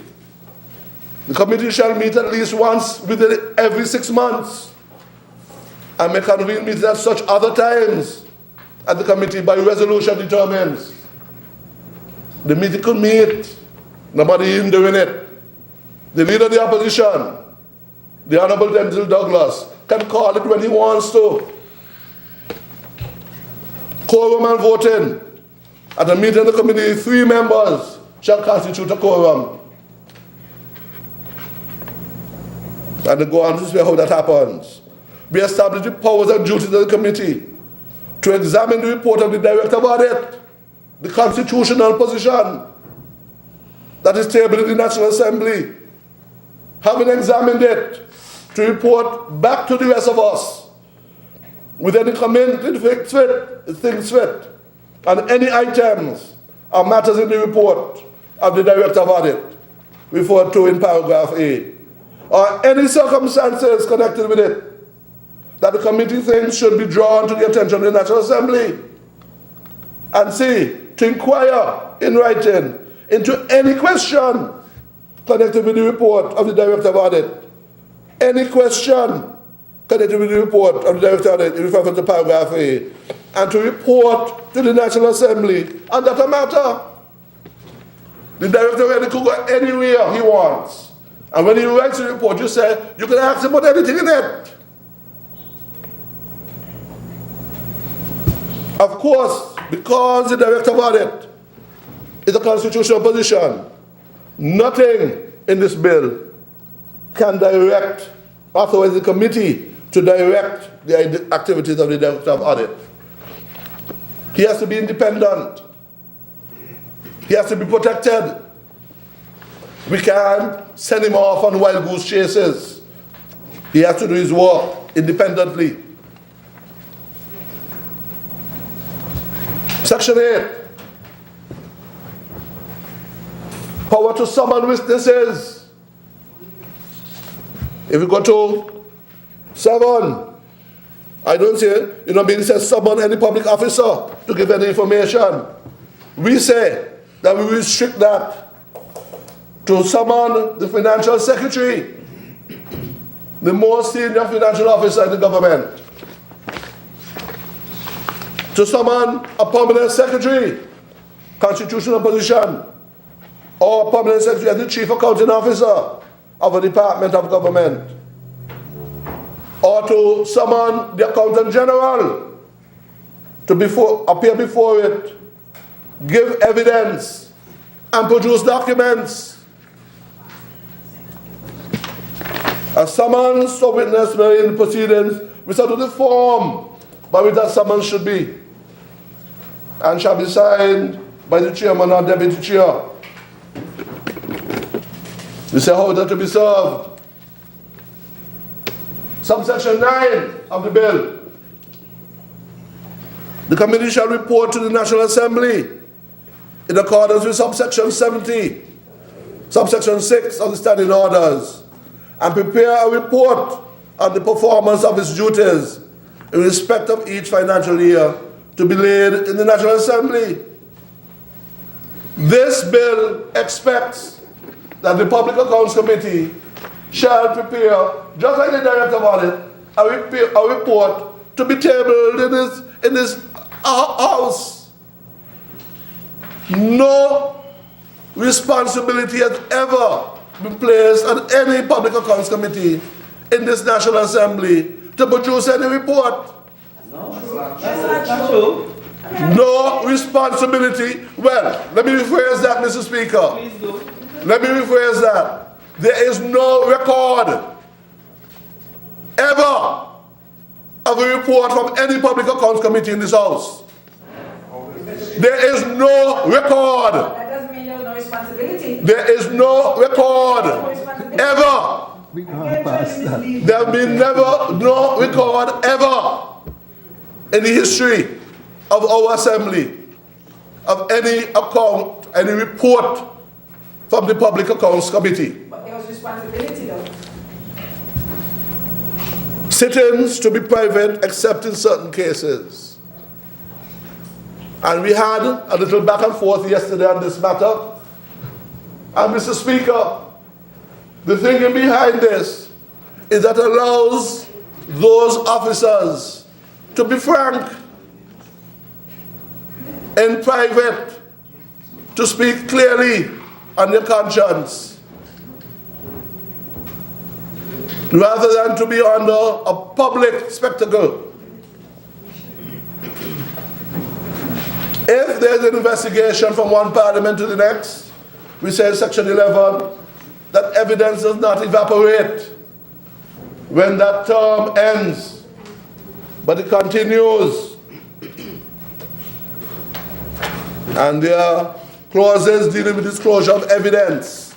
The committee shall meet at least once within every 6 months and may convene meetings at such other times as the committee by resolution determines. The meeting could meet, nobody in doing it. The leader of the opposition, the Honorable Denzil Douglas, can call it when he wants to. Quorum and voting. At a meeting of the committee, 3 members shall constitute a quorum. And they go on to say how that happens. We establish the powers and duties of the committee to examine the report of the Director of Audit, the constitutional position that is tabled in the National Assembly. Having examined it, to report back to the rest of us with any comment things fit, and any items or matters in the report of the Director of Audit, referred to in paragraph A, or any circumstances connected with it that the committee thinks should be drawn to the attention of the National Assembly. And C, to inquire in writing into any question connected with the report of the Director of Audit. Any question connected with the report of the Director of Audit, referring to paragraph A, and to report to the National Assembly on that matter. The Director of Audit could go anywhere he wants. And when he writes the report, you say, you can ask him about anything in it. Of course, because the Director of Audit is a constitutional position, nothing in this bill can direct, authorize the committee to direct the activities of the Director of Audit. He has to be independent. He has to be protected. We can't send him off on wild goose chases. He has to do his work independently. Section 8. Power to summon witnesses. If you go to 7, I don't say, it says summon any public officer to give any information. We say that we restrict that to summon the financial secretary, the most senior financial officer in the government, to summon a permanent secretary, constitutional position, or a permanent secretary as the chief accounting officer of a department of government, or to summon the accountant general to appear before it, give evidence, and produce documents. A summons to witness in proceedings without the form by which that summons should be, and shall be signed by the chairman or deputy chair. We say how that to be served. Subsection 9 of the bill The committee shall report to the National Assembly in accordance with subsection 70, subsection 6 of the standing orders, and prepare a report on the performance of its duties in respect of each financial year to be laid in the National Assembly. This bill expects that the Public Accounts Committee shall prepare, just like the Director of Audit, a report to be tabled in this House. No responsibility has ever been placed on any Public Accounts Committee in this National Assembly to produce any report. That's not true. No responsibility. Well, let me rephrase that, Mr. Speaker. Please do. Let me rephrase that. There is no record ever of a report from any Public Accounts Committee in this House. There is no record. That doesn't mean there's no responsibility. There is no record ever. We gone past that. There have been never no record ever in the history of our assembly of any account, any report from the Public Accounts Committee. But there was responsibility though. Sittings to be private except in certain cases. And we had a little back and forth yesterday on this matter. And Mr. Speaker, the thinking behind this is that allows those officers to be frank in private, to speak clearly on their conscience, rather than to be under a public spectacle. If there's an investigation from one parliament to the next, we say in section 11 that evidence does not evaporate when that term ends, but it continues. And there are clauses dealing with disclosure of evidence.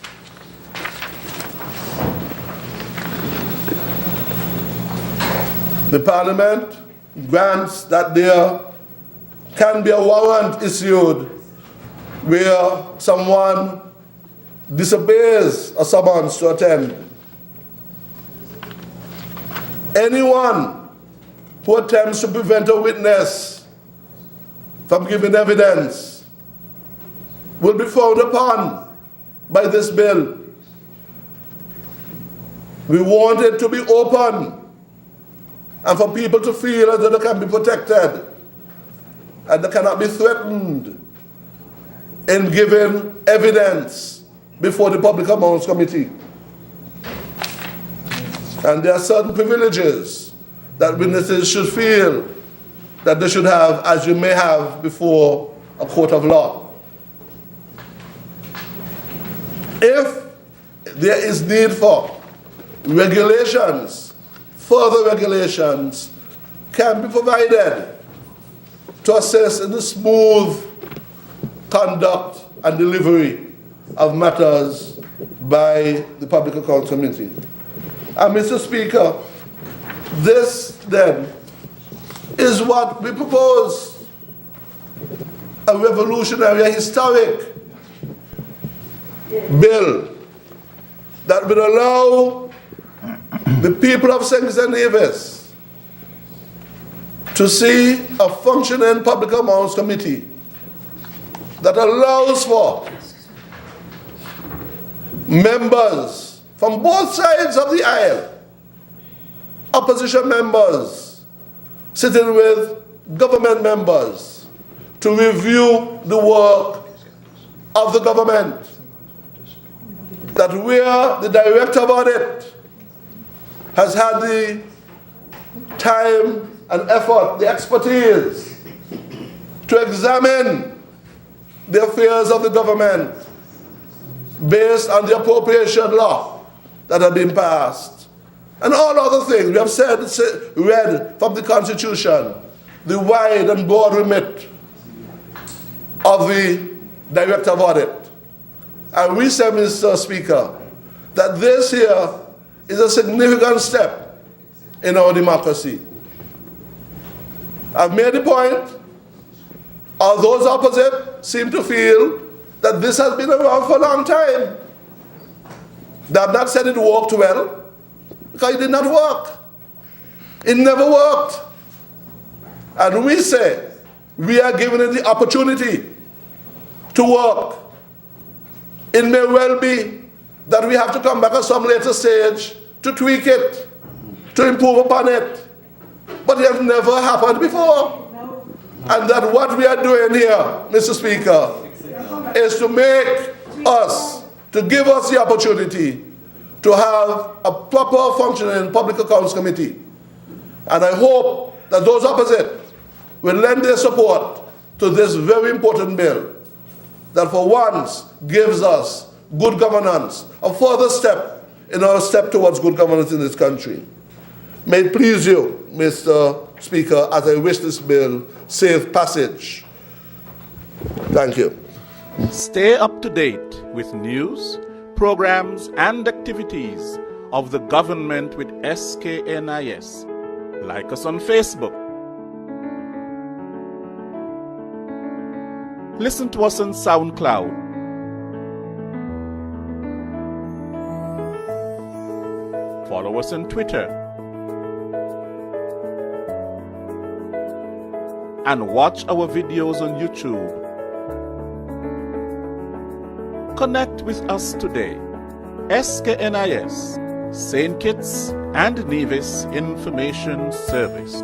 The Parliament grants that there can be a warrant issued where someone disobeys a summons to attend. Anyone who attempts to prevent a witness from giving evidence will be frowned upon by this bill. We want it to be open and for people to feel as though they can be protected and they cannot be threatened in giving evidence before the Public Accounts Committee. And there are certain privileges that witnesses should feel that they should have, as you may have before a court of law. If there is need for regulations, further regulations can be provided to assist in the smooth conduct and delivery of matters by the Public Accounts Committee. And Mr. Speaker, this then is what we propose, a revolutionary, a historic bill that will allow the people of St. Kitts and Nevis to see a functioning Public Accounts Committee that allows for members from both sides of the aisle, opposition members sitting with government members, to review the work of the government. That where the Director of Audit has had the time and effort, the expertise to examine the affairs of the government based on the appropriation law that had been passed. And all other things. We have read from the Constitution the wide and broad remit of the Director of Audit. And we say, Mr. Speaker, that this here is a significant step in our democracy. I've made the point Or those opposite seem to feel that this has been around for a long time. They have not said it worked well, because it did not work. It never worked. And we say we are giving it the opportunity to work. It may well be that we have to come back at some later stage to tweak it, to improve upon it. But it has never happened before. And that what we are doing here, Mr. Speaker, is to make us, to give us the opportunity to have a proper functioning Public Accounts Committee. And I hope that those opposite will lend their support to this very important bill that for once gives us good governance, a further step in our step towards good governance in this country. May it please you, Mr. Speaker, as I wish this bill safe passage. Thank you. Stay up to date with news, programs, and activities of the government with SKNIS. Like us on Facebook. Listen to us on SoundCloud. Follow us on Twitter. And watch our videos on YouTube. Connect with us today. SKNIS, St. Kitts and Nevis Information Service.